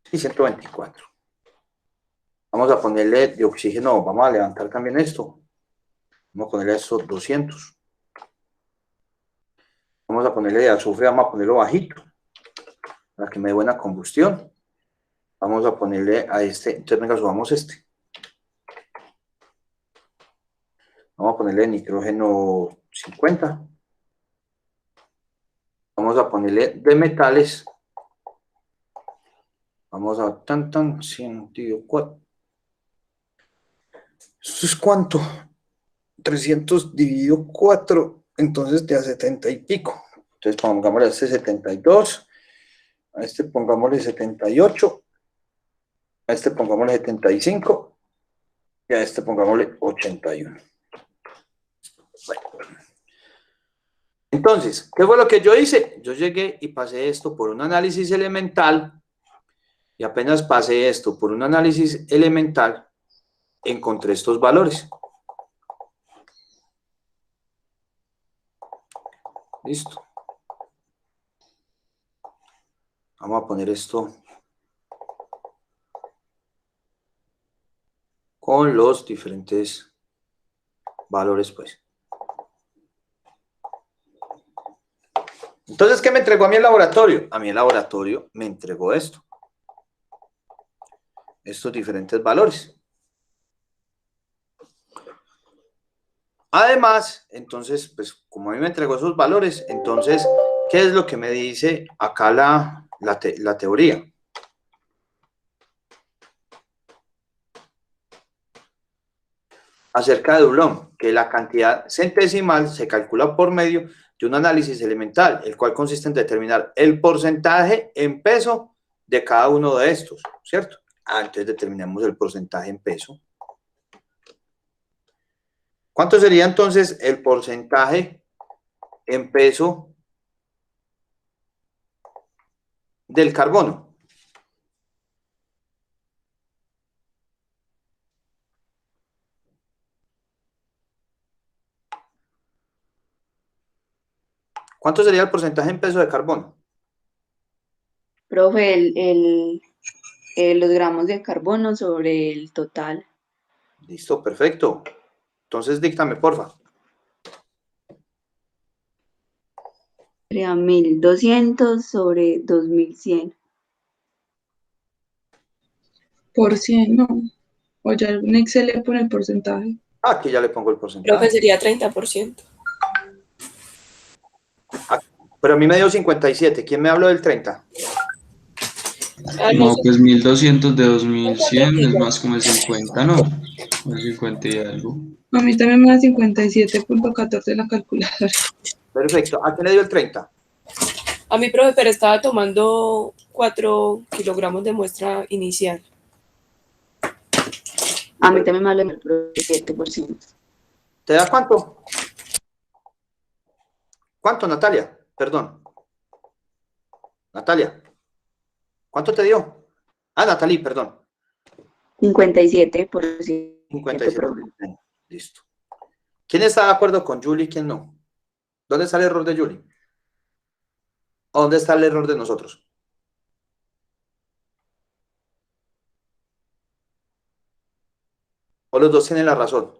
sí, 124, vamos a ponerle de oxígeno, vamos a levantar también esto. Vamos a ponerle a estos 200. Vamos a ponerle de azufre, vamos a ponerlo bajito, para que me dé buena combustión. Vamos a ponerle a este, entonces venga, subamos este. Vamos a ponerle nitrógeno 50. Vamos a ponerle de metales. Vamos a 104. ¿Esto es cuánto? 300 dividido 4, entonces te da 70 y pico. Entonces pongámosle a este 72, a este pongámosle 78, a este pongámosle 75 y a este pongámosle 81. Bueno. Entonces, ¿qué fue lo que yo hice? Yo llegué y pasé esto por un análisis elemental y apenas pasé esto por un análisis elemental, encontré estos valores. Listo. Vamos a poner esto con los diferentes valores, pues. Entonces, ¿qué me entregó a mí el laboratorio? A mí el laboratorio me entregó esto. Estos diferentes valores. Además, entonces, pues, como a mí me entregó esos valores, entonces, ¿qué es lo que me dice acá la teoría? Acerca de Dulong, que la cantidad centesimal se calcula por medio de un análisis elemental, el cual consiste en determinar el porcentaje en peso de cada uno de estos, ¿cierto? Entonces determinamos el porcentaje en peso. ¿Cuánto sería entonces el porcentaje en peso del carbono? ¿Cuánto sería el porcentaje en peso de carbono? Profe, los gramos de carbono sobre el total. Listo, perfecto. Entonces díctame, porfa. Sería 1200 sobre 2100. Por 100, no. O ya en Excel le pone el porcentaje. Aquí ya le pongo el Creo que porcentaje. sería 30%. Pero a mí me dio 57. ¿Quién me habló del 30? Ah, No, no, pues 1200 de 2100 es más como el 50, ¿no? El 50 y algo. A mí también me da 57.14 la calculadora. Perfecto. ¿A quién le dio el 30? A mi profe, pero estaba tomando 4 kilogramos de muestra inicial. A mí también me hablan del 7%. ¿Te da cuánto? ¿Cuánto, Natalia? Perdón. Natalia. ¿Cuánto te dio? Ah, Natalie, perdón. 57%. 57%. Listo. ¿Quién está de acuerdo con Julie y quién no? ¿Dónde está el error de Julie? ¿O dónde está el error de nosotros? ¿O los dos tienen la razón?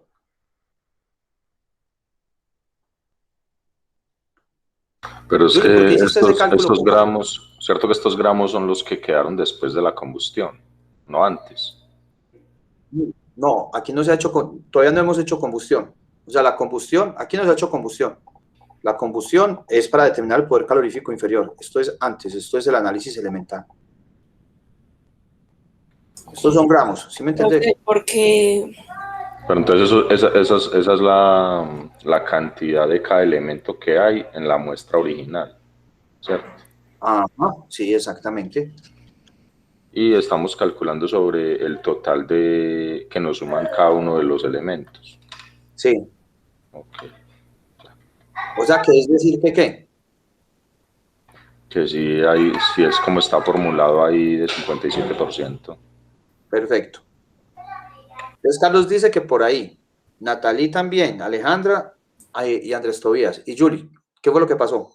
Pero es Julie, ¿por qué que hiciste ese cálculo? estos gramos, cierto que estos gramos son los que quedaron después de la combustión, no antes. No, aquí no se ha hecho, todavía no hemos hecho combustión. O sea, la combustión, aquí no se ha hecho combustión. La combustión es para determinar el poder calorífico inferior. Esto es antes, esto es el análisis elemental. Estos son gramos, ¿sí me entiendes? Porque Pero entonces esa es la cantidad de cada elemento que hay en la muestra original, ¿cierto? Ajá, sí, exactamente. Y estamos calculando sobre el total de que nos suman cada uno de los elementos. Sí. Okay. O sea, que es decir que ¿qué? Que sí es como está formulado ahí de 57%. Perfecto. Entonces, Carlos dice que por ahí. Natalie también, Alejandra y Andrés Tobías. Y Julie, ¿qué fue lo que pasó?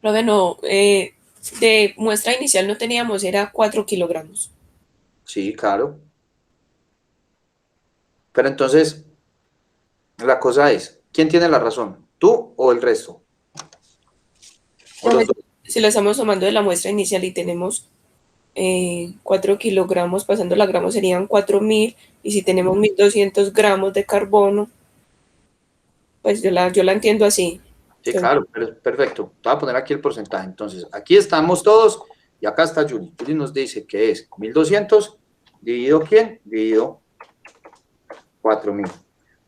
profe, no, de muestra inicial no teníamos, era 4 kilogramos. Sí, claro. Pero entonces, la cosa es, ¿quién tiene la razón? ¿Tú o el resto? ¿O los Profe, dos? si lo estamos tomando de la muestra inicial y tenemos 4 kilogramos, pasando la gramos serían 4.000, y si tenemos 1.200 gramos de carbono, pues yo la entiendo así. Sí, Entonces, claro, perfecto. Te voy a poner aquí el porcentaje. Entonces, aquí estamos todos y acá está Julie. Julie nos dice que es 1.200 dividido ¿quién? Dividido 4.000.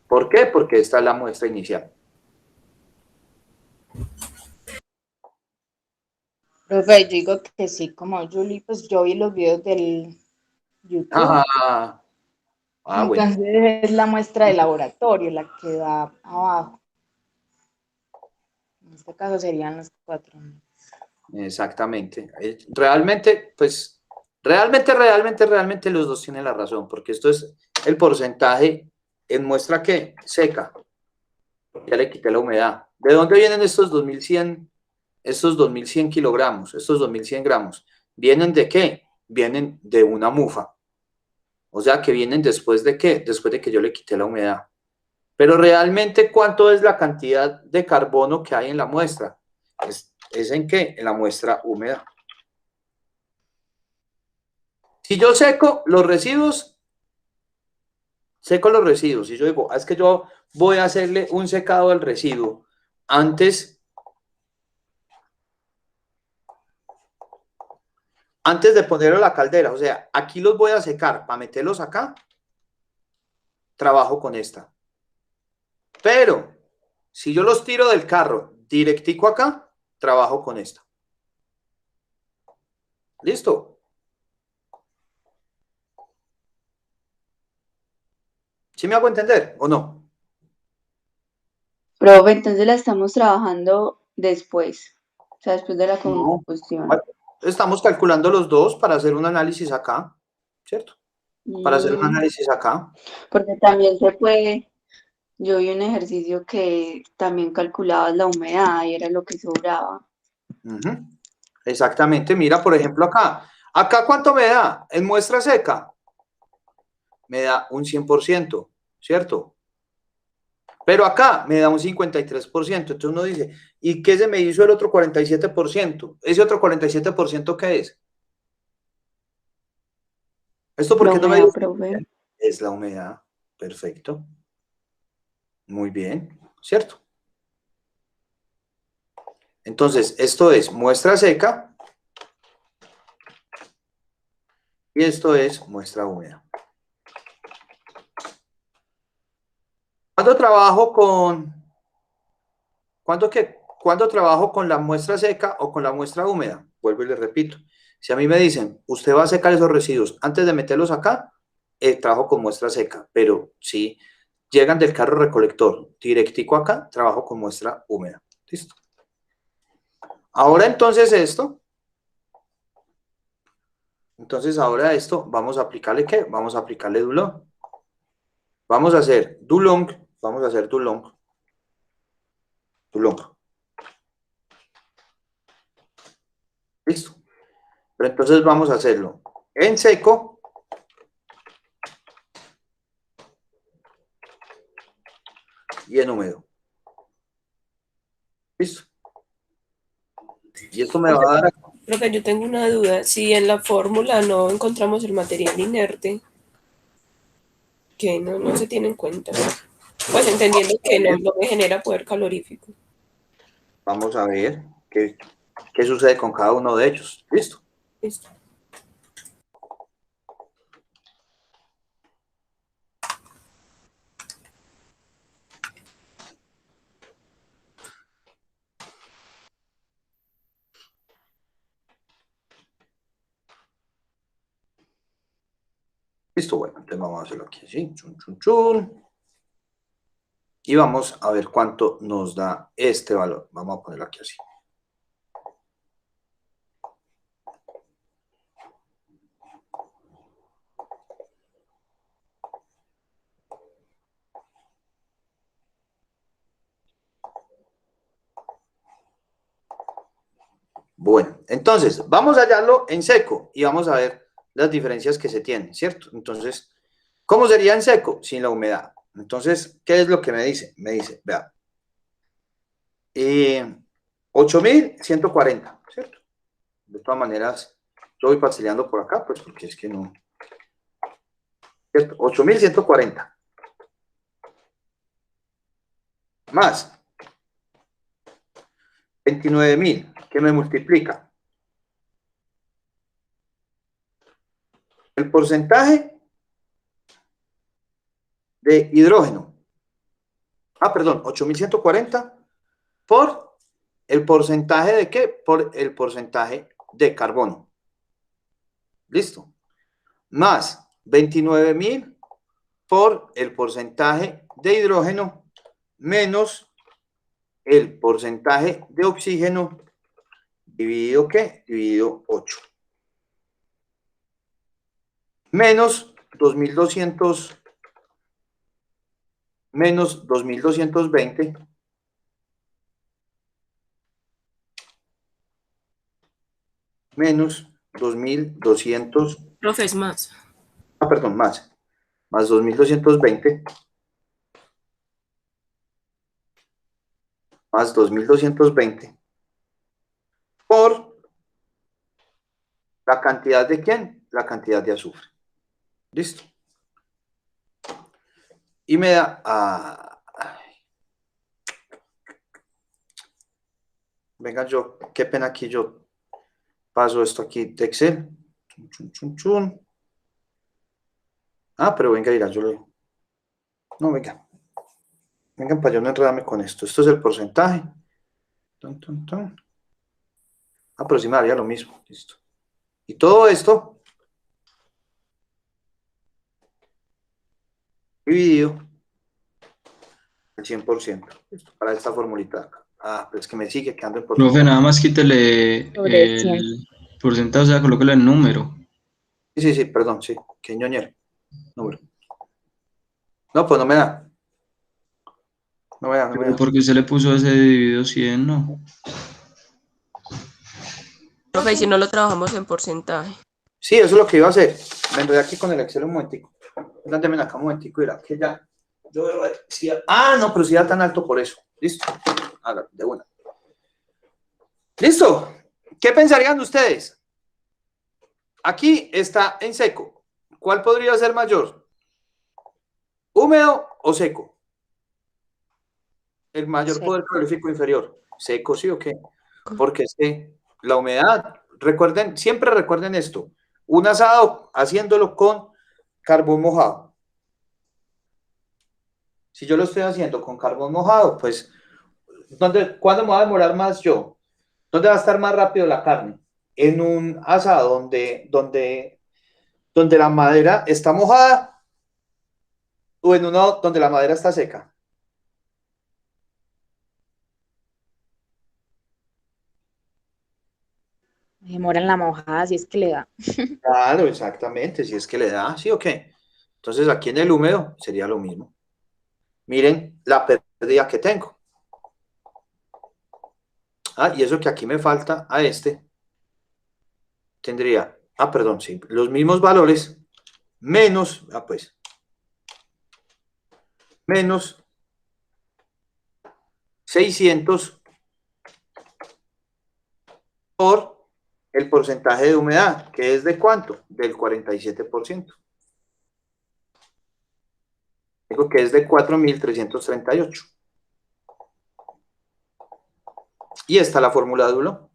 ¿Por qué? Porque esta es la muestra inicial. Profe, yo digo que sí, como Julie, pues yo vi los videos del YouTube, Ah, bueno. entonces es la muestra de laboratorio la que va abajo. En este caso serían los 4.000. Exactamente. Realmente, pues, realmente los dos tienen la razón, porque esto es el porcentaje en muestra que seca. Ya le quité la humedad. ¿De dónde vienen estos 2.100 kilogramos, estos 2.100 gramos? ¿Vienen de qué? Vienen de una mufa. O sea, que vienen después de qué? Después de que yo le quité la humedad. Pero realmente, ¿cuánto es la cantidad de carbono que hay en la muestra? ¿Es en qué? En la muestra húmeda. Si yo seco los residuos, y yo digo, es que yo voy a hacerle un secado al residuo antes de ponerlo a la caldera. O sea, aquí los voy a secar para meterlos acá, trabajo con esta. Pero si yo los tiro del carro directico acá, trabajo con esta. ¿Listo? ¿Sí me hago entender o no? Profe, entonces la estamos trabajando después, o sea, después de la No. combustión. Estamos calculando los dos para hacer un análisis acá, ¿cierto? Para hacer un Mm, análisis acá. porque también se puede, yo vi un ejercicio que también calculaba la humedad y era lo que sobraba. Uh-huh. Exactamente. Mira, por ejemplo, acá. ¿Acá cuánto me da? En muestra seca. Me da un 100%, ¿cierto? Pero acá me da un 53%. Entonces uno dice, ¿y qué se me hizo el otro 47%? ¿Ese otro 47% qué es? ¿Esto por La qué no me humedad, dio? profe. Es la humedad. Perfecto. Muy bien, ¿cierto? Entonces, esto es muestra seca y esto es muestra húmeda. ¿Cuánto trabajo con... ¿Cuánto qué? ¿cuándo trabajo con la muestra seca o con la muestra húmeda? Vuelvo y les repito. Si a mí me dicen, usted va a secar esos residuos antes de meterlos acá, trabajo con muestra seca. Pero si llegan del carro recolector directico acá, trabajo con muestra húmeda. ¿Listo? Ahora entonces esto. Entonces ahora esto, vamos a aplicarle ¿qué? Vamos a aplicarle Dulong. Vamos a hacer Dulong. Vamos a hacer Dulong. Dulong. Listo. Pero entonces vamos a hacerlo en seco y en húmedo. Listo. Y esto me va a dar... Profe, yo tengo una duda. Si en la fórmula no encontramos el material inerte, que no se tiene en cuenta. Pues entendiendo que no me genera poder calorífico. Vamos a ver qué sucede con cada uno de ellos. ¿Listo? Listo. Listo, bueno, entonces vamos a hacerlo aquí así. Chun, chun, chun. Y vamos a ver cuánto nos da este valor. Vamos a ponerlo aquí así. Bueno, entonces, vamos a hallarlo en seco y vamos a ver las diferencias que se tienen, ¿cierto? Entonces, ¿cómo sería en seco? Sin la humedad. Entonces, ¿qué es lo que me dice? Me dice, vea, 8.140, ¿cierto? De todas maneras, yo voy parcelando por acá, pues porque es que no... ¿Cierto? 8.140. Más 29.000, que me multiplica el porcentaje de hidrógeno. Ah, perdón, 8.140 por el porcentaje de qué? Por el porcentaje de carbono. ¿Listo? Más 29.000 por el porcentaje de hidrógeno menos el porcentaje de oxígeno dividido ¿qué? Dividido 8. Menos 2.200 menos 2.220 menos 2.200. Profe, es más. Ah, perdón, más 2.220 más 2.220 por la cantidad de ¿quién? La cantidad de azufre. ¿Listo? Y me da... venga, yo, qué pena aquí, yo paso esto aquí de Excel. Chun, chun, chun, chun. Ah, pero venga, irá, yo le... No, venga. Vengan para yo no enredarme con esto. Esto es el porcentaje. Tun, tun, tun. Ah, pero sí me daría lo mismo. Listo. Y todo esto dividido el 100%. Listo. Para esta formulita acá. Ah, pero es que me sigue quedando el porcentaje. Profe, nada más quítele Sobre 100. el porcentaje, o sea, colóquele el número. Sí, perdón, sí. Qué ñoñera. Número. No, pues no me da. No me da. Porque usted le puso ese dividido 100, ¿no? Profe, y si no lo trabajamos en porcentaje. Sí, eso es lo que iba a hacer. Me enredé aquí con el Excel un momentico. Dándeme acá un momentico y verá que ya. Yo veo si no, pero si era tan alto por eso. Listo. Hágalo, de una. Listo. ¿Qué pensarían ustedes? Aquí está en seco. ¿Cuál podría ser mayor? ¿Húmedo o seco? El mayor Seco. poder calorífico inferior. ¿Seco sí o qué? Porque es que la humedad, recuerden, siempre recuerden esto. Un asado haciéndolo con carbón mojado. Si yo lo estoy haciendo con carbón mojado, pues ¿Cuándo me va a demorar más yo? ¿Dónde va a estar más rápido la carne? ¿En un asado donde la madera está mojada o en uno donde la madera está seca? Demora en la mojada, si es que le da. Claro, exactamente, si es que le da, ¿sí o qué? Entonces aquí en el húmedo sería lo mismo. Miren la pérdida que tengo. Ah, y eso que aquí me falta a este, tendría, perdón, sí, los mismos valores, menos, pues, menos 600 por el porcentaje de humedad, que es de cuánto? Del 47%. Digo que es de 4.338. Y esta la fórmula de Dulong.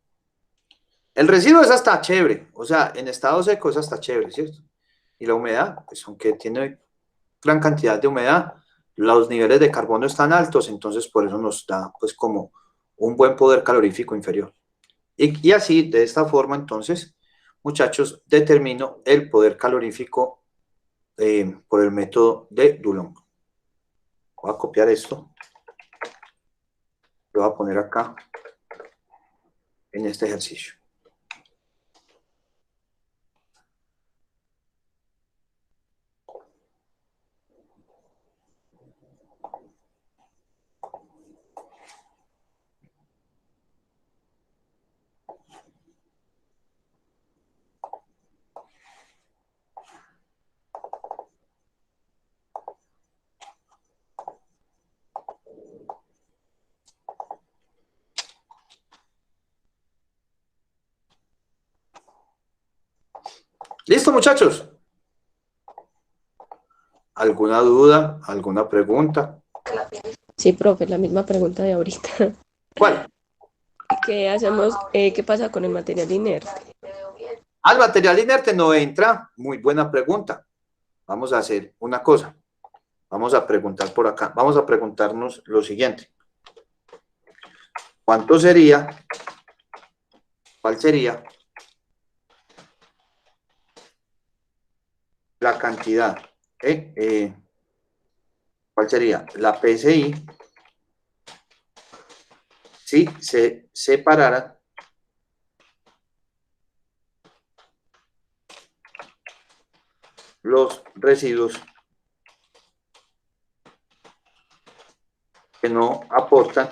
El residuo es hasta chévere, o sea, en estado seco es hasta chévere, ¿cierto? Y la humedad, pues aunque tiene gran cantidad de humedad, los niveles de carbono están altos, entonces por eso nos da pues como un buen poder calorífico inferior. Y así, de esta forma, entonces, muchachos, determino el poder calorífico por el método de Dulong. Voy a copiar esto. Lo voy a poner acá en este ejercicio. ¿Listo, muchachos? ¿Alguna duda? ¿Alguna pregunta? Sí, profe, la misma pregunta de ahorita. ¿Cuál? ¿Qué hacemos? ¿Qué pasa con el material inerte? Al material inerte no entra. Muy buena pregunta. Vamos a hacer una cosa. Vamos a preguntar por acá. Vamos a preguntarnos lo siguiente. ¿Cuánto sería? ¿Cuál sería la cantidad? ¿Cuál sería la PSI si se separaran los residuos que no aportan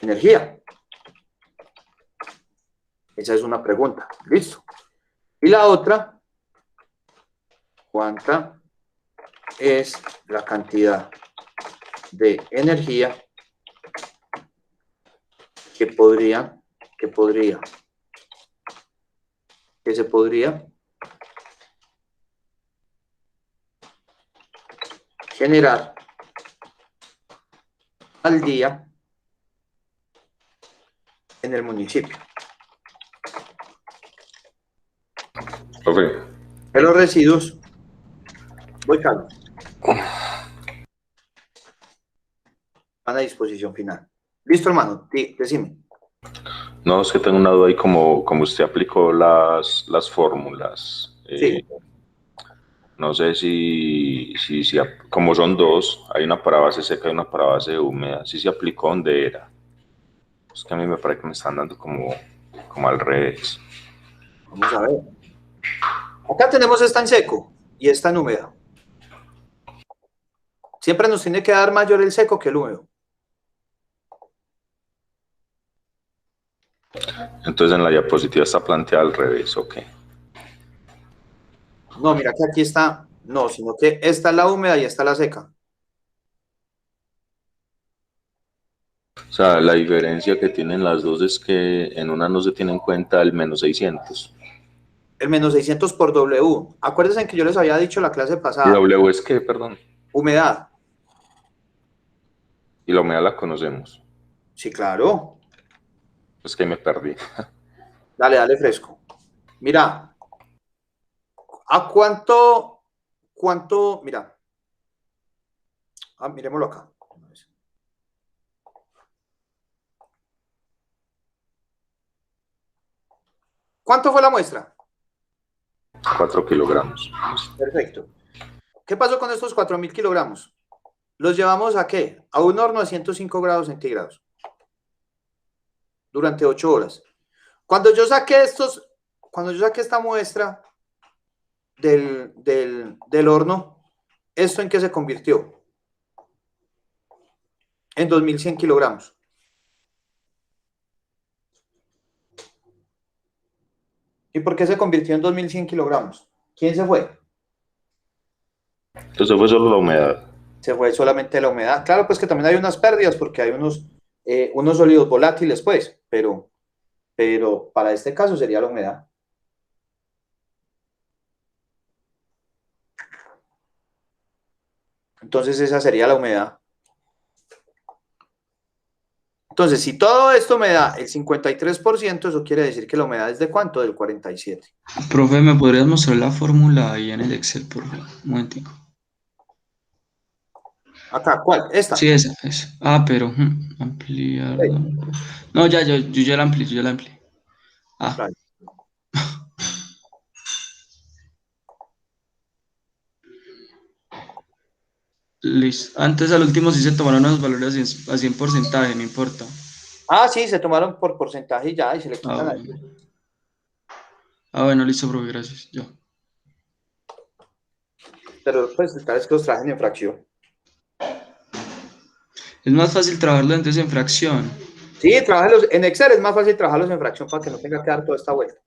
energía? Esa es una pregunta. Listo. Y la otra, ¿cuánta es la cantidad de energía que se podría generar al día en el municipio? Profe, De los residuos, voy Carlos, van a disposición final. Listo, hermano, decime. no, es que tengo una duda ahí como usted aplicó las fórmulas. Sí. No sé como son dos, hay una para base seca y una para base húmeda, si se aplicó donde era. Es que a mí me parece que me están dando como al revés. Vamos a ver. Acá tenemos esta en seco y esta en húmeda. Siempre nos tiene que dar mayor el seco que el húmedo. Entonces en la diapositiva está planteada al revés, ok. No, mira que aquí está, no, sino que esta es la húmeda y esta es la seca. O sea, la diferencia que tienen las dos es que en una no se tiene en cuenta el menos 600. El menos 600 por W. Acuérdense que yo les había dicho la clase ¿Y pasada. W es qué, perdón? Humedad. Y la humedad la conocemos. Sí, claro. Es que ahí me perdí. Dale fresco. Mira, ¿a cuánto, mira, miremoslo acá. ¿Cuánto fue la muestra? 4 kilogramos. Perfecto. ¿Qué pasó con estos 4.000 kilogramos? ¿Los llevamos a qué? A un horno de 105 grados centígrados durante 8 horas. Cuando yo saqué esta muestra del horno, ¿esto en qué se convirtió? En 2.100 kilogramos. ¿Y por qué se convirtió en 2.100 kilogramos? ¿Quién se fue? Entonces fue solo la humedad. Se fue solamente la humedad. Claro, pues que también hay unas pérdidas porque hay unos sólidos volátiles, pues, pero para este caso sería la humedad. Entonces esa sería la humedad. Entonces, si todo esto me da el 53%, eso quiere decir que la humedad es ¿de cuánto? Del 47%. Profe, ¿me podrías mostrar la fórmula ahí en el Excel, por favor? Un momentico. Acá, ¿cuál? Esta. Sí, esa. Ah, pero ampliar. Sí. No, yo ya la amplié, yo ya la amplié. Ah, Vale. listo. Antes al último sí se tomaron los valores así en porcentaje, no importa. Ah, sí, se tomaron por porcentaje y ya, y se le quitan ahí. Bueno, listo, profe, gracias. Ya. Pero pues tal vez que los trajen en fracción. Es más fácil trabajarlo entonces en fracción. Sí, trabajarlos en Excel es más fácil trabajarlos en fracción para que no tenga que dar toda esta vuelta.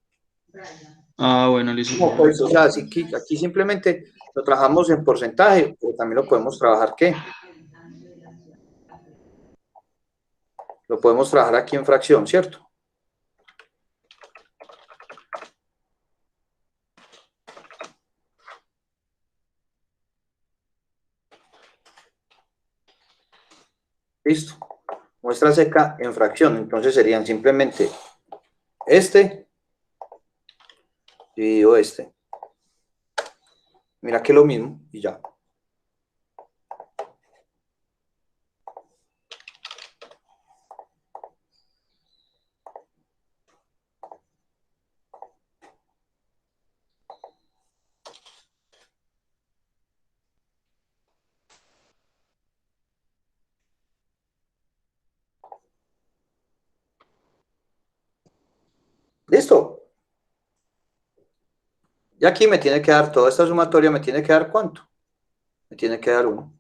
Ah, bueno, listo. No, pues, o sea, así que aquí simplemente lo trabajamos en porcentaje, pero también lo podemos trabajar, ¿qué? Lo podemos trabajar aquí en fracción, ¿cierto? Listo. Muestra seca en fracción. Entonces serían simplemente este dividido este. Mira que es lo mismo y ya. Listo. Y aquí me tiene que dar toda esta sumatoria, me tiene que dar ¿cuánto? Me tiene que dar 1.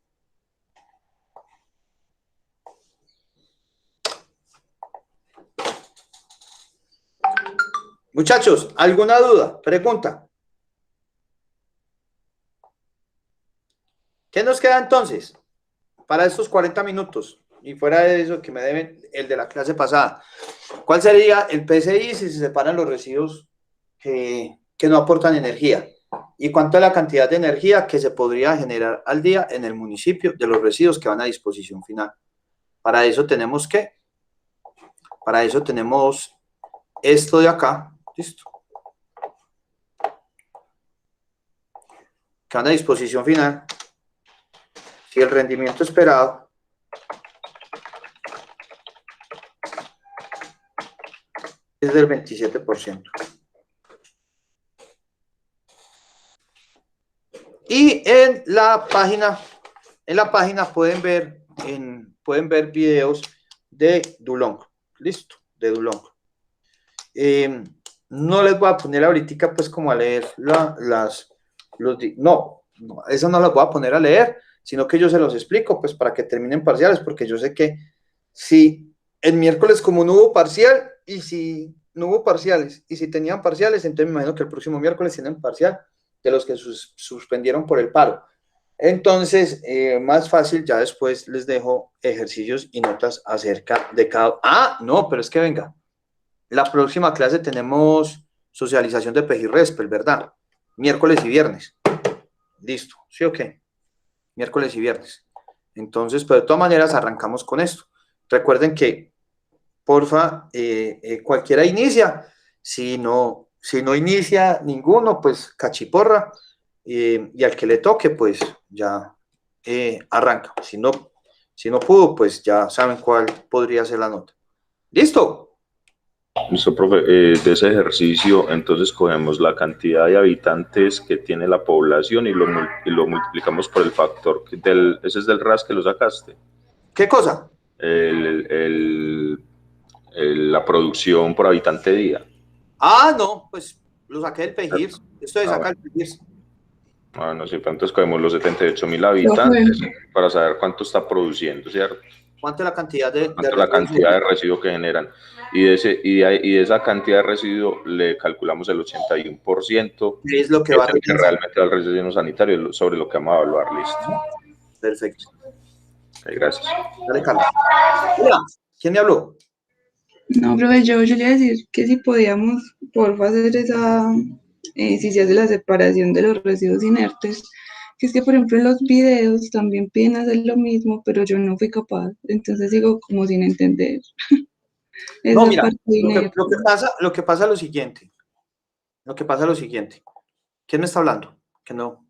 Muchachos, ¿alguna duda? Pregunta. ¿Qué nos queda entonces para estos 40 minutos? Y fuera de eso que me deben el de la clase pasada. ¿Cuál sería el PCI si se separan los residuos que no aportan energía? ¿Y cuánto es la cantidad de energía que se podría generar al día en el municipio de los residuos que van a disposición final? Para eso tenemos para eso tenemos esto de acá, listo, que van a disposición final. Si el rendimiento esperado es del 27%. Y en la página pueden ver videos de Dulong. Listo, de Dulong. No les voy a poner ahorita pues como a leer no, eso no las voy a poner a leer, sino que yo se los explico pues para que terminen parciales, porque yo sé que si el miércoles como no hubo parcial y si no hubo parciales y si tenían parciales, entonces me imagino que el próximo miércoles tienen parcial de los que suspendieron por el paro. Entonces, más fácil, ya después les dejo ejercicios y notas acerca de cada... Ah, no, pero es que venga. La próxima clase tenemos socialización de Pejirrespel, ¿verdad? Miércoles y viernes. Listo, ¿sí o qué? Miércoles y viernes. Entonces, pero de todas maneras arrancamos con esto. Recuerden que, porfa, cualquiera inicia. Si no inicia ninguno, pues cachiporra. Y al que le toque, pues ya arranca. Si no pudo, pues ya saben cuál podría ser la nota. ¿Listo? Listo, profe. De ese ejercicio, entonces cogemos la cantidad de habitantes que tiene la población y lo multiplicamos por el factor ese es del RAS que lo sacaste. ¿Qué cosa? El, el, la producción por habitante día. Ah, no, pues lo saqué del PEGIRS. Esto de sacar Bueno. el PEGIRS. No sé, entonces cogemos los 78.000 habitantes para saber cuánto está produciendo, ¿cierto? ¿Cuánto es la cantidad de ¿Cuánto es la cantidad de residuos que generan? Y de esa cantidad de residuos le calculamos el 81%, ¿Qué es lo que que va a es el que realizar? realmente da el relleno sanitario, sobre lo que vamos a evaluar. Listo. Perfecto. Okay, gracias. Dale, Carlos. Hola, ¿quién me habló? No, profe, yo le iba a decir que si podíamos, por hacer esa, si se hace la separación de los residuos inertes, que es que, por ejemplo, en los videos también piden hacer lo mismo, pero yo no fui capaz, entonces sigo como sin entender No, esa mira, parte inerte. lo que pasa es lo siguiente. Lo que pasa es lo siguiente. ¿Quién me está hablando? Que no.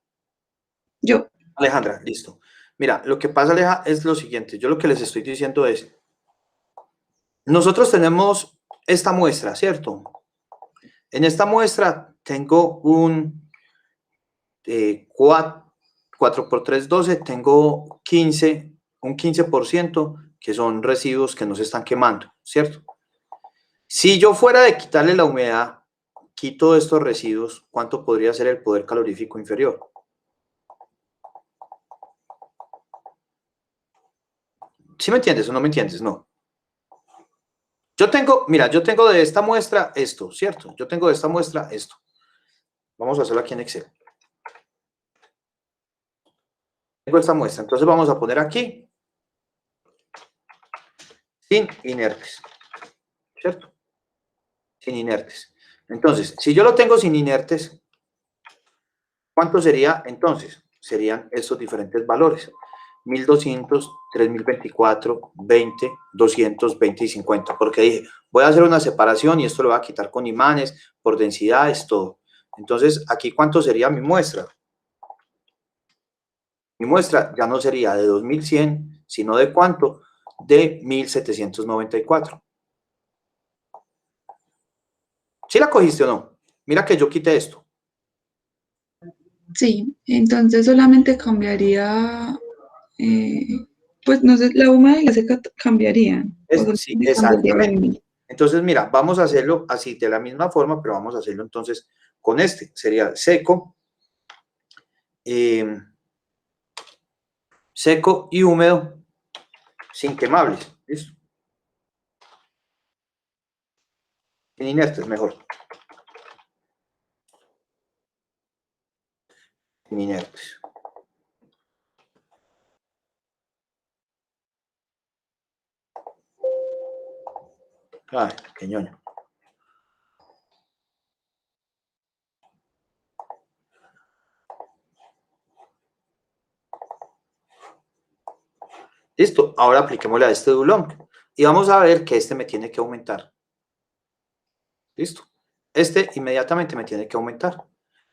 Yo, Alejandra, listo. Mira, lo que pasa, Aleja, es lo siguiente. Yo lo que les estoy diciendo es, nosotros tenemos esta muestra, ¿cierto? En esta muestra tengo un 4 por 3, 12, tengo 15, un 15% que son residuos que no se están quemando, ¿cierto? Si yo fuera de quitarle la humedad, quito estos residuos, ¿cuánto podría ser el poder calorífico inferior? ¿Sí me entiendes o no me entiendes? No. Yo tengo, mira, yo tengo de esta muestra esto, ¿cierto? Yo tengo de esta muestra esto. Vamos a hacerlo aquí en Excel. Tengo esta muestra, entonces vamos a poner aquí sin inertes, ¿cierto? Sin inertes. Entonces, si yo lo tengo sin inertes, ¿cuánto sería entonces? Serían estos diferentes valores. 1200, 3024, 20, 200, 20 y 50. Porque dije, voy a hacer una separación y esto lo voy a quitar con imanes, por densidades, todo. Entonces, aquí, ¿cuánto sería mi muestra? Mi muestra ya no sería de 2100, sino de ¿cuánto? De 1794. ¿Sí la cogiste o no? Mira que yo quité esto. sí, entonces solamente cambiaría, pues no sé, la húmeda y la seca cambiarían, o Sí, solamente cambiaría la exactamente. húmeda. Entonces, mira, vamos a hacerlo así de la misma forma, pero vamos a hacerlo entonces con este. Sería seco, seco y húmedo sin quemables. ¿Listo? Sin inertes, mejor. Sin inertes. Ay, qué ñoño. Listo, ahora apliquémosle a este Dulong y vamos a ver que este me tiene que aumentar. Listo. Este inmediatamente me tiene que aumentar.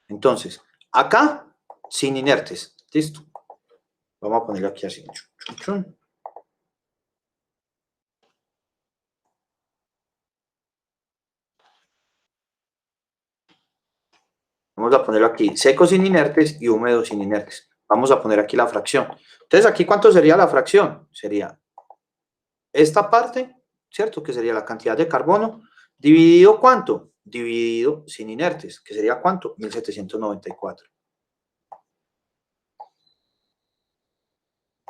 Entonces, acá, sin inertes. Listo. Vamos a ponerlo aquí así. Chun, chun. Vamos a ponerlo aquí, seco sin inertes y húmedo sin inertes. Vamos a poner aquí la fracción. Entonces, ¿aquí cuánto sería la fracción? Sería esta parte, ¿cierto? Que sería la cantidad de carbono, dividido ¿cuánto? Dividido sin inertes, que sería ¿cuánto? 1794.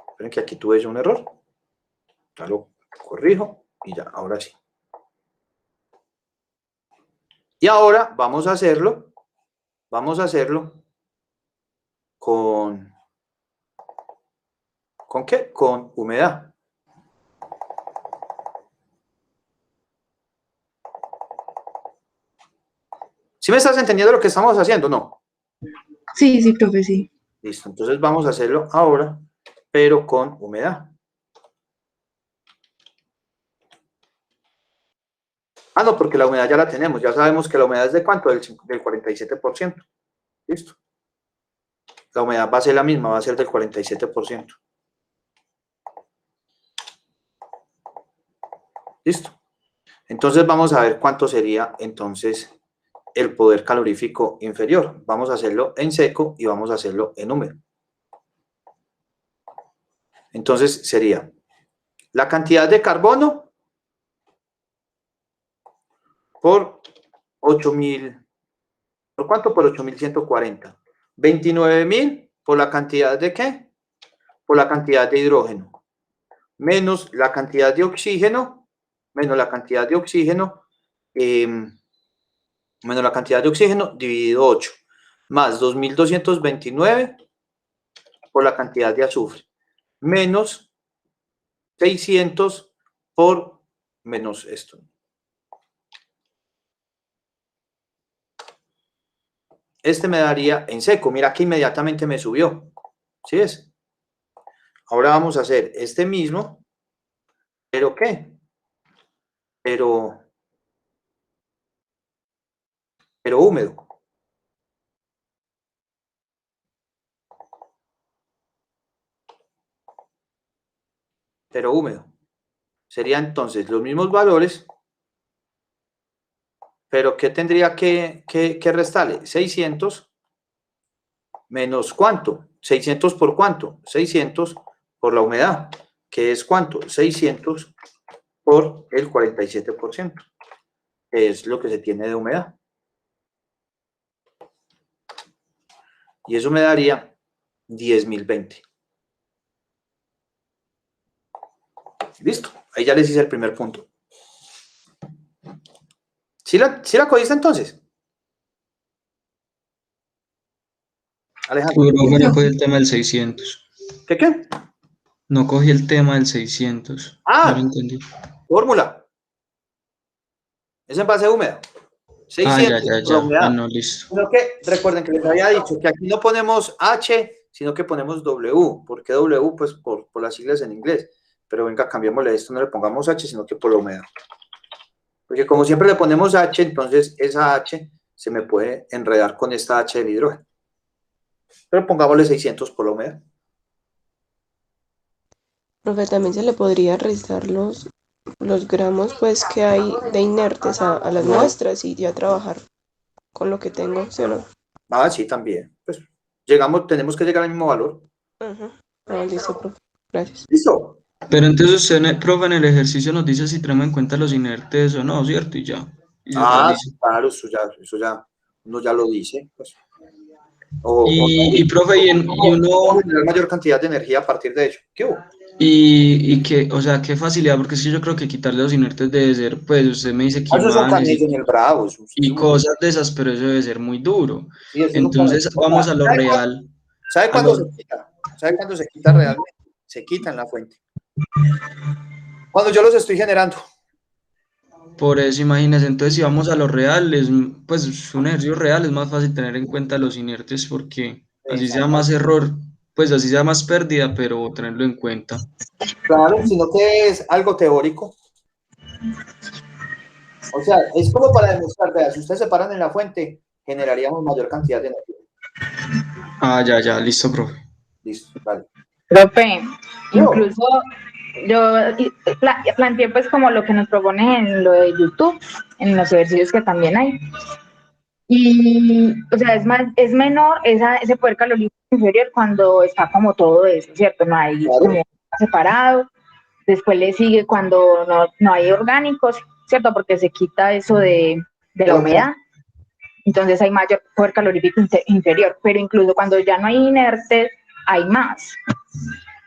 Esperen que aquí tuve yo un error. Ya lo corrijo y ya, ahora sí. Y ahora vamos a hacerlo ¿con qué? Con humedad. ¿Sí me estás entendiendo lo que estamos haciendo? No. Sí, sí, profe, sí. Listo, entonces vamos a hacerlo ahora, pero con humedad. Ah, no, porque la humedad ya la tenemos. Ya sabemos que la humedad es de ¿cuánto? Del 47%. Listo. La humedad va a ser la misma, va a ser del 47%. Listo. Entonces vamos a ver cuánto sería entonces el poder calorífico inferior. Vamos a hacerlo en seco y vamos a hacerlo en húmedo. Entonces sería la cantidad de carbono por 8.000, ¿por cuánto? Por 8.140. 29.000 por la cantidad de ¿qué? Por la cantidad de hidrógeno, menos la cantidad de oxígeno, menos la cantidad de oxígeno, dividido 8, más 2.229 por la cantidad de azufre, menos 600 por menos esto. Este me daría en seco. Mira que inmediatamente me subió. ¿Sí es? Ahora vamos a hacer este mismo. ¿Pero qué? Pero húmedo. Pero húmedo. Serían entonces los mismos valores. Pero ¿qué tendría que restarle? 600 menos ¿cuánto? 600 por ¿cuánto? 600 por la humedad, que es ¿cuánto? 600 por el 47%, que es lo que se tiene de humedad. Y eso me daría 10.020. Listo, ahí ya les hice el primer punto. ¿Sí la cogiste entonces? Alejandro. Profe, no cogí el tema del 600. ¿Qué? No cogí el tema del 600. No lo entendí. Fórmula. Es en base húmeda. 600 por la humedad. No, listo. Sino que recuerden que les había dicho que aquí no ponemos H, sino que ponemos W. ¿Por qué W? Pues por las siglas en inglés. Pero venga, cambiémosle esto, no le pongamos H, sino que por la humedad. Porque como siempre le ponemos H, entonces esa H se me puede enredar con esta H del hidrógeno. Pero pongámosle 600 por la humedad. Profe, también se le podría restar los gramos pues que hay de inertes a las muestras y ya trabajar con lo que tengo, ¿sí o no? Ah, sí, también. Pues tenemos que llegar al mismo valor. Listo, profe. Gracias. ¿Listo? Pero entonces usted, profe, en el ejercicio nos dice si tenemos en cuenta los inertes o no, ¿cierto? Y ya. Y se realiza. Claro, eso ya, uno ya lo dice. Pues. Profe, y uno... generar mayor cantidad de energía a partir de ello. ¿Qué hubo? Y que, o sea, qué facilidad, porque es que yo creo que quitarle los inertes debe ser, pues usted me dice que Eso es un camello en el bravo. y cosas de esas, pero eso debe ser muy duro. Sí, entonces vamos a lo real. ¿Sabe cuándo se quita? ¿Sabe cuándo se quita realmente? Se quita en la fuente. Cuando yo los estoy generando. Por eso, imagínense, entonces si vamos a lo real, pues un ejercicio real es más fácil tener en cuenta los inertes porque así sea más error, pues así sea más pérdida, pero tenerlo en cuenta. Claro, sino que es algo teórico. O sea, es como para demostrar, vea, si ustedes se paran en la fuente, generaríamos mayor cantidad de energía. Ya, listo, profe. Listo, vale. Profe, incluso yo planteé pues como lo que nos proponen en lo de YouTube, en los ejercicios que también hay. Y, o sea, es menor ese poder calorífico inferior cuando está como todo eso, ¿cierto? No hay como separado. Después le sigue cuando no hay orgánicos, ¿cierto? Porque se quita eso de la humedad. Entonces hay mayor poder calorífico inferior. Pero incluso cuando ya no hay inertes, hay más.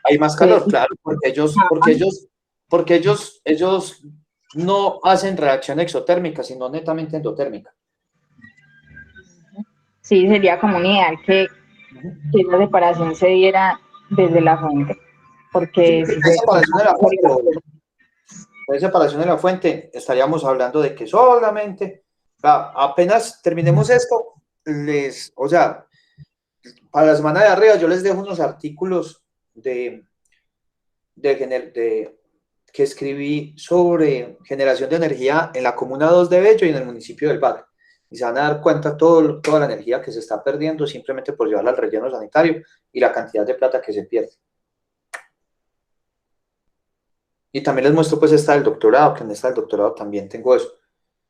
Hay más calor, claro, porque ellos no hacen reacción exotérmica, sino netamente endotérmica. Sí, sería como un ideal que esa separación se diera desde la fuente. Porque si separación de la fuente, estaríamos hablando de que solamente, apenas terminemos esto, o sea, para la semana de arriba yo les dejo unos artículos que escribí sobre generación de energía en la comuna 2 de Bello y en el municipio del Valle. Y se van a dar cuenta toda la energía que se está perdiendo simplemente por llevarla al relleno sanitario y la cantidad de plata que se pierde. Y también les muestro pues esta del doctorado, que en esta del doctorado también tengo eso.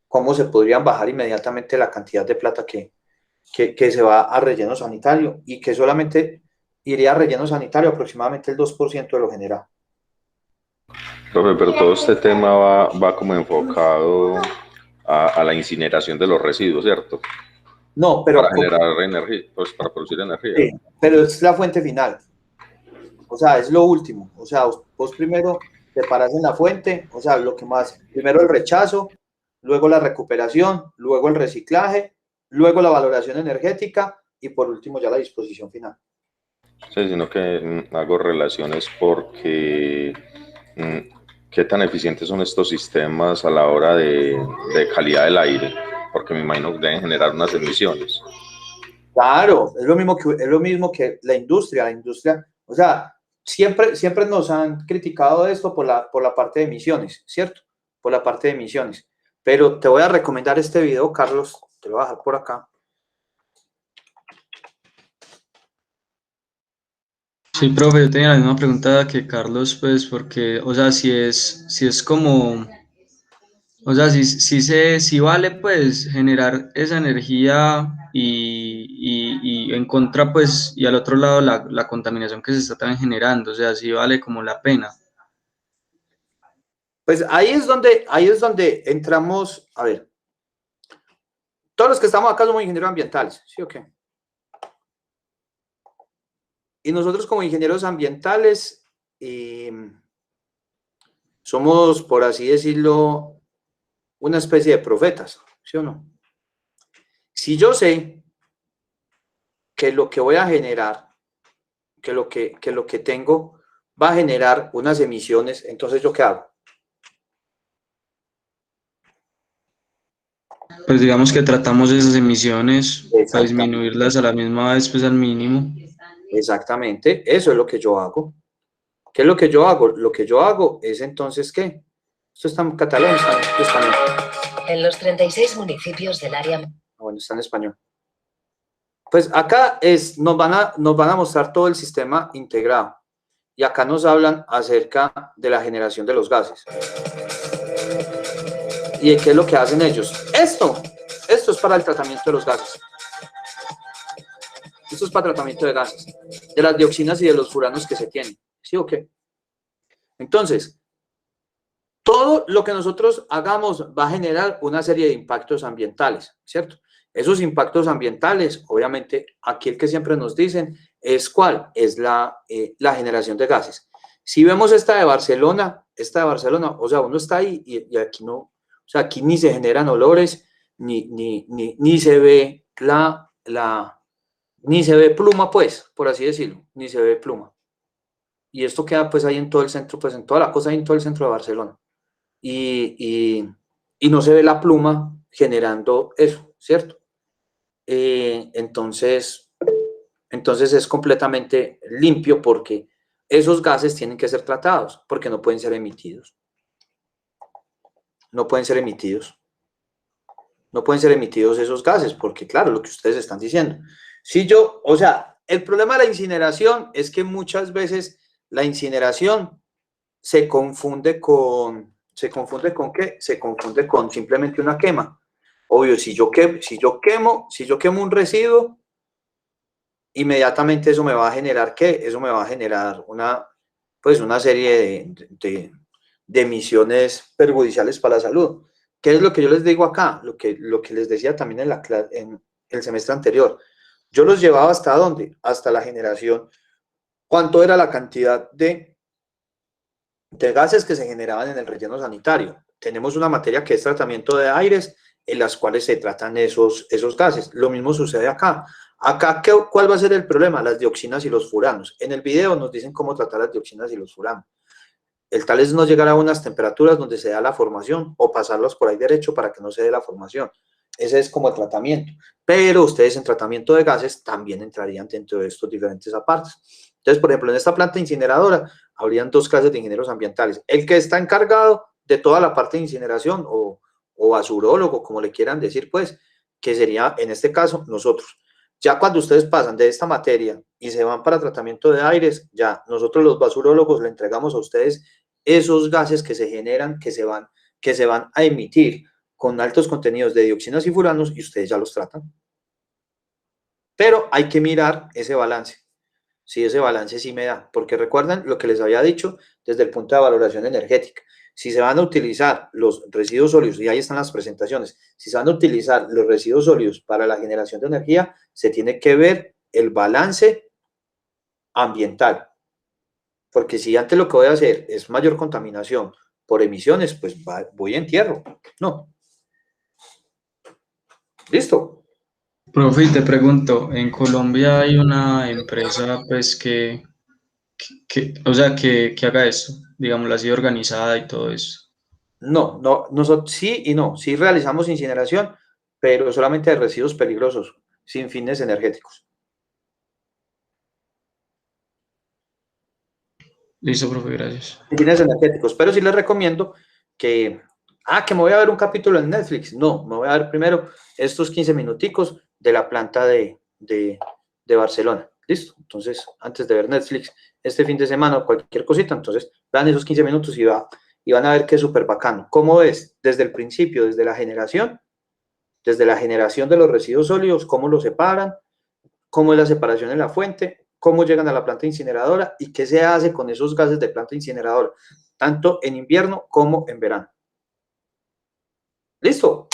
Cómo se podrían bajar inmediatamente la cantidad de plata que se va a relleno sanitario y que solamente iría a relleno sanitario aproximadamente el 2% de lo generado. Profe, pero todo este tema va como enfocado a la incineración de los residuos, ¿cierto? No, pero, Para generar energía, pues para producir energía. sí, pero es la fuente final. O sea, es lo último. O sea, vos primero te paras en la fuente, o sea, lo que más, primero el rechazo, luego la recuperación, luego el reciclaje, luego la valoración energética y por último ya la disposición final. Sí, sino que hago relaciones porque qué tan eficientes son estos sistemas a la hora de calidad del aire, porque me imagino que deben generar unas emisiones. Claro, es lo mismo que la industria, o sea, siempre nos han criticado esto por la parte de emisiones, ¿cierto? Por la parte de emisiones. Pero te voy a recomendar este video, Carlos, te lo voy a dejar por acá. Sí, profe, yo tenía la misma pregunta que Carlos, pues, porque, o sea, si es como, o sea, si vale, pues, generar esa energía y en contra, pues, y al otro lado la contaminación que se está también generando, o sea, si vale como la pena. Pues ahí es donde entramos, a ver, todos los que estamos acá somos ingenieros ambientales, ¿sí o qué? Y nosotros como ingenieros ambientales somos, por así decirlo, una especie de profetas, ¿sí o no? Si yo sé que lo que voy a generar, que lo que tengo va a generar unas emisiones, entonces ¿yo qué hago? Pues digamos que tratamos esas emisiones para disminuirlas a la misma vez, pues al mínimo. Exactamente, eso es lo que yo hago. ¿Qué es lo que yo hago? Lo que yo hago es entonces, ¿qué? Esto está en catalán, está en español. En los 36 municipios del área... Bueno, está en español. Pues acá nos van a mostrar todo el sistema integrado. Y acá nos hablan acerca de la generación de los gases. ¿Y qué es lo que hacen ellos? Esto es para el tratamiento de los gases. Esto es para tratamiento de gases, de las dioxinas y de los furanos que se tienen. ¿Sí o qué? Entonces, todo lo que nosotros hagamos va a generar una serie de impactos ambientales, ¿cierto? Esos impactos ambientales, obviamente, aquí el que siempre nos dicen es cuál, es la generación de gases. Si vemos esta de Barcelona, o sea, uno está ahí y aquí no, o sea, aquí ni se generan olores, ni se ve ni se ve pluma, pues, por así decirlo, ni se ve pluma. Y esto queda pues ahí en todo el centro, pues en toda la cosa ahí en todo el centro de Barcelona. Y no se ve la pluma generando eso, ¿cierto? Entonces es completamente limpio porque esos gases tienen que ser tratados, porque no pueden ser emitidos. No pueden ser emitidos. No pueden ser emitidos esos gases, porque claro, lo que ustedes están diciendo. Si yo, o sea, el problema de la incineración es que muchas veces la incineración se confunde con ¿qué? Se confunde con simplemente una quema. Obvio, si yo quemo un residuo, inmediatamente eso me va a generar ¿qué? Eso me va a generar una serie de emisiones perjudiciales para la salud. ¿Qué es lo que yo les digo acá? Lo que les decía también en el semestre anterior. Yo los llevaba ¿hasta dónde? Hasta la generación. ¿Cuánto era la cantidad de gases que se generaban en el relleno sanitario? Tenemos una materia que es tratamiento de aires, en las cuales se tratan esos gases. Lo mismo sucede acá. Acá, ¿cuál va a ser el problema? Las dioxinas y los furanos. En el video nos dicen cómo tratar las dioxinas y los furanos. El tal es no llegar a unas temperaturas donde se da la formación o pasarlos por ahí derecho para que no se dé la formación. Ese es como el tratamiento. Pero ustedes en tratamiento de gases también entrarían dentro de estos diferentes apartes. Entonces, por ejemplo, en esta planta incineradora habrían dos clases de ingenieros ambientales. El que está encargado de toda la parte de incineración o basurólogo, como le quieran decir, pues, que sería en este caso nosotros. Ya cuando ustedes pasan de esta materia y se van para tratamiento de aires, ya nosotros los basurólogos le entregamos a ustedes esos gases que se generan, que se van a emitir con altos contenidos de dioxinas y furanos, y ustedes ya los tratan. Pero hay que mirar ese balance. Si ese balance sí me da, porque recuerdan lo que les había dicho desde el punto de valoración energética. Si se van a utilizar los residuos sólidos, y ahí están las presentaciones, si se van a utilizar los residuos sólidos para la generación de energía, se tiene que ver el balance ambiental. Porque si antes lo que voy a hacer es mayor contaminación por emisiones, pues voy a entierro. No. ¿Listo? Profe, y te pregunto, en Colombia hay una empresa pues que haga esto, digámoslo así, organizada y todo eso. No, nosotros sí y no. Sí realizamos incineración, pero solamente de residuos peligrosos, sin fines energéticos. Listo, profe, gracias. Sin fines energéticos, pero sí les recomiendo que me voy a ver un capítulo en Netflix. No, me voy a ver primero estos 15 minuticos de la planta de Barcelona. ¿Listo? Entonces, antes de ver Netflix, este fin de semana o cualquier cosita, entonces vean esos 15 minutos y van a ver que es súper bacano. ¿Cómo es? Desde el principio, desde la generación de los residuos sólidos, cómo los separan, cómo es la separación en la fuente, cómo llegan a la planta incineradora y qué se hace con esos gases de planta incineradora, tanto en invierno como en verano. ¿Listo?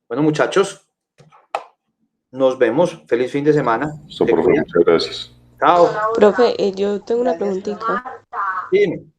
Bueno, muchachos, nos vemos. Feliz fin de semana. Listo, profe, muchas gracias. Chao. Profe, yo tengo una preguntita. Dime.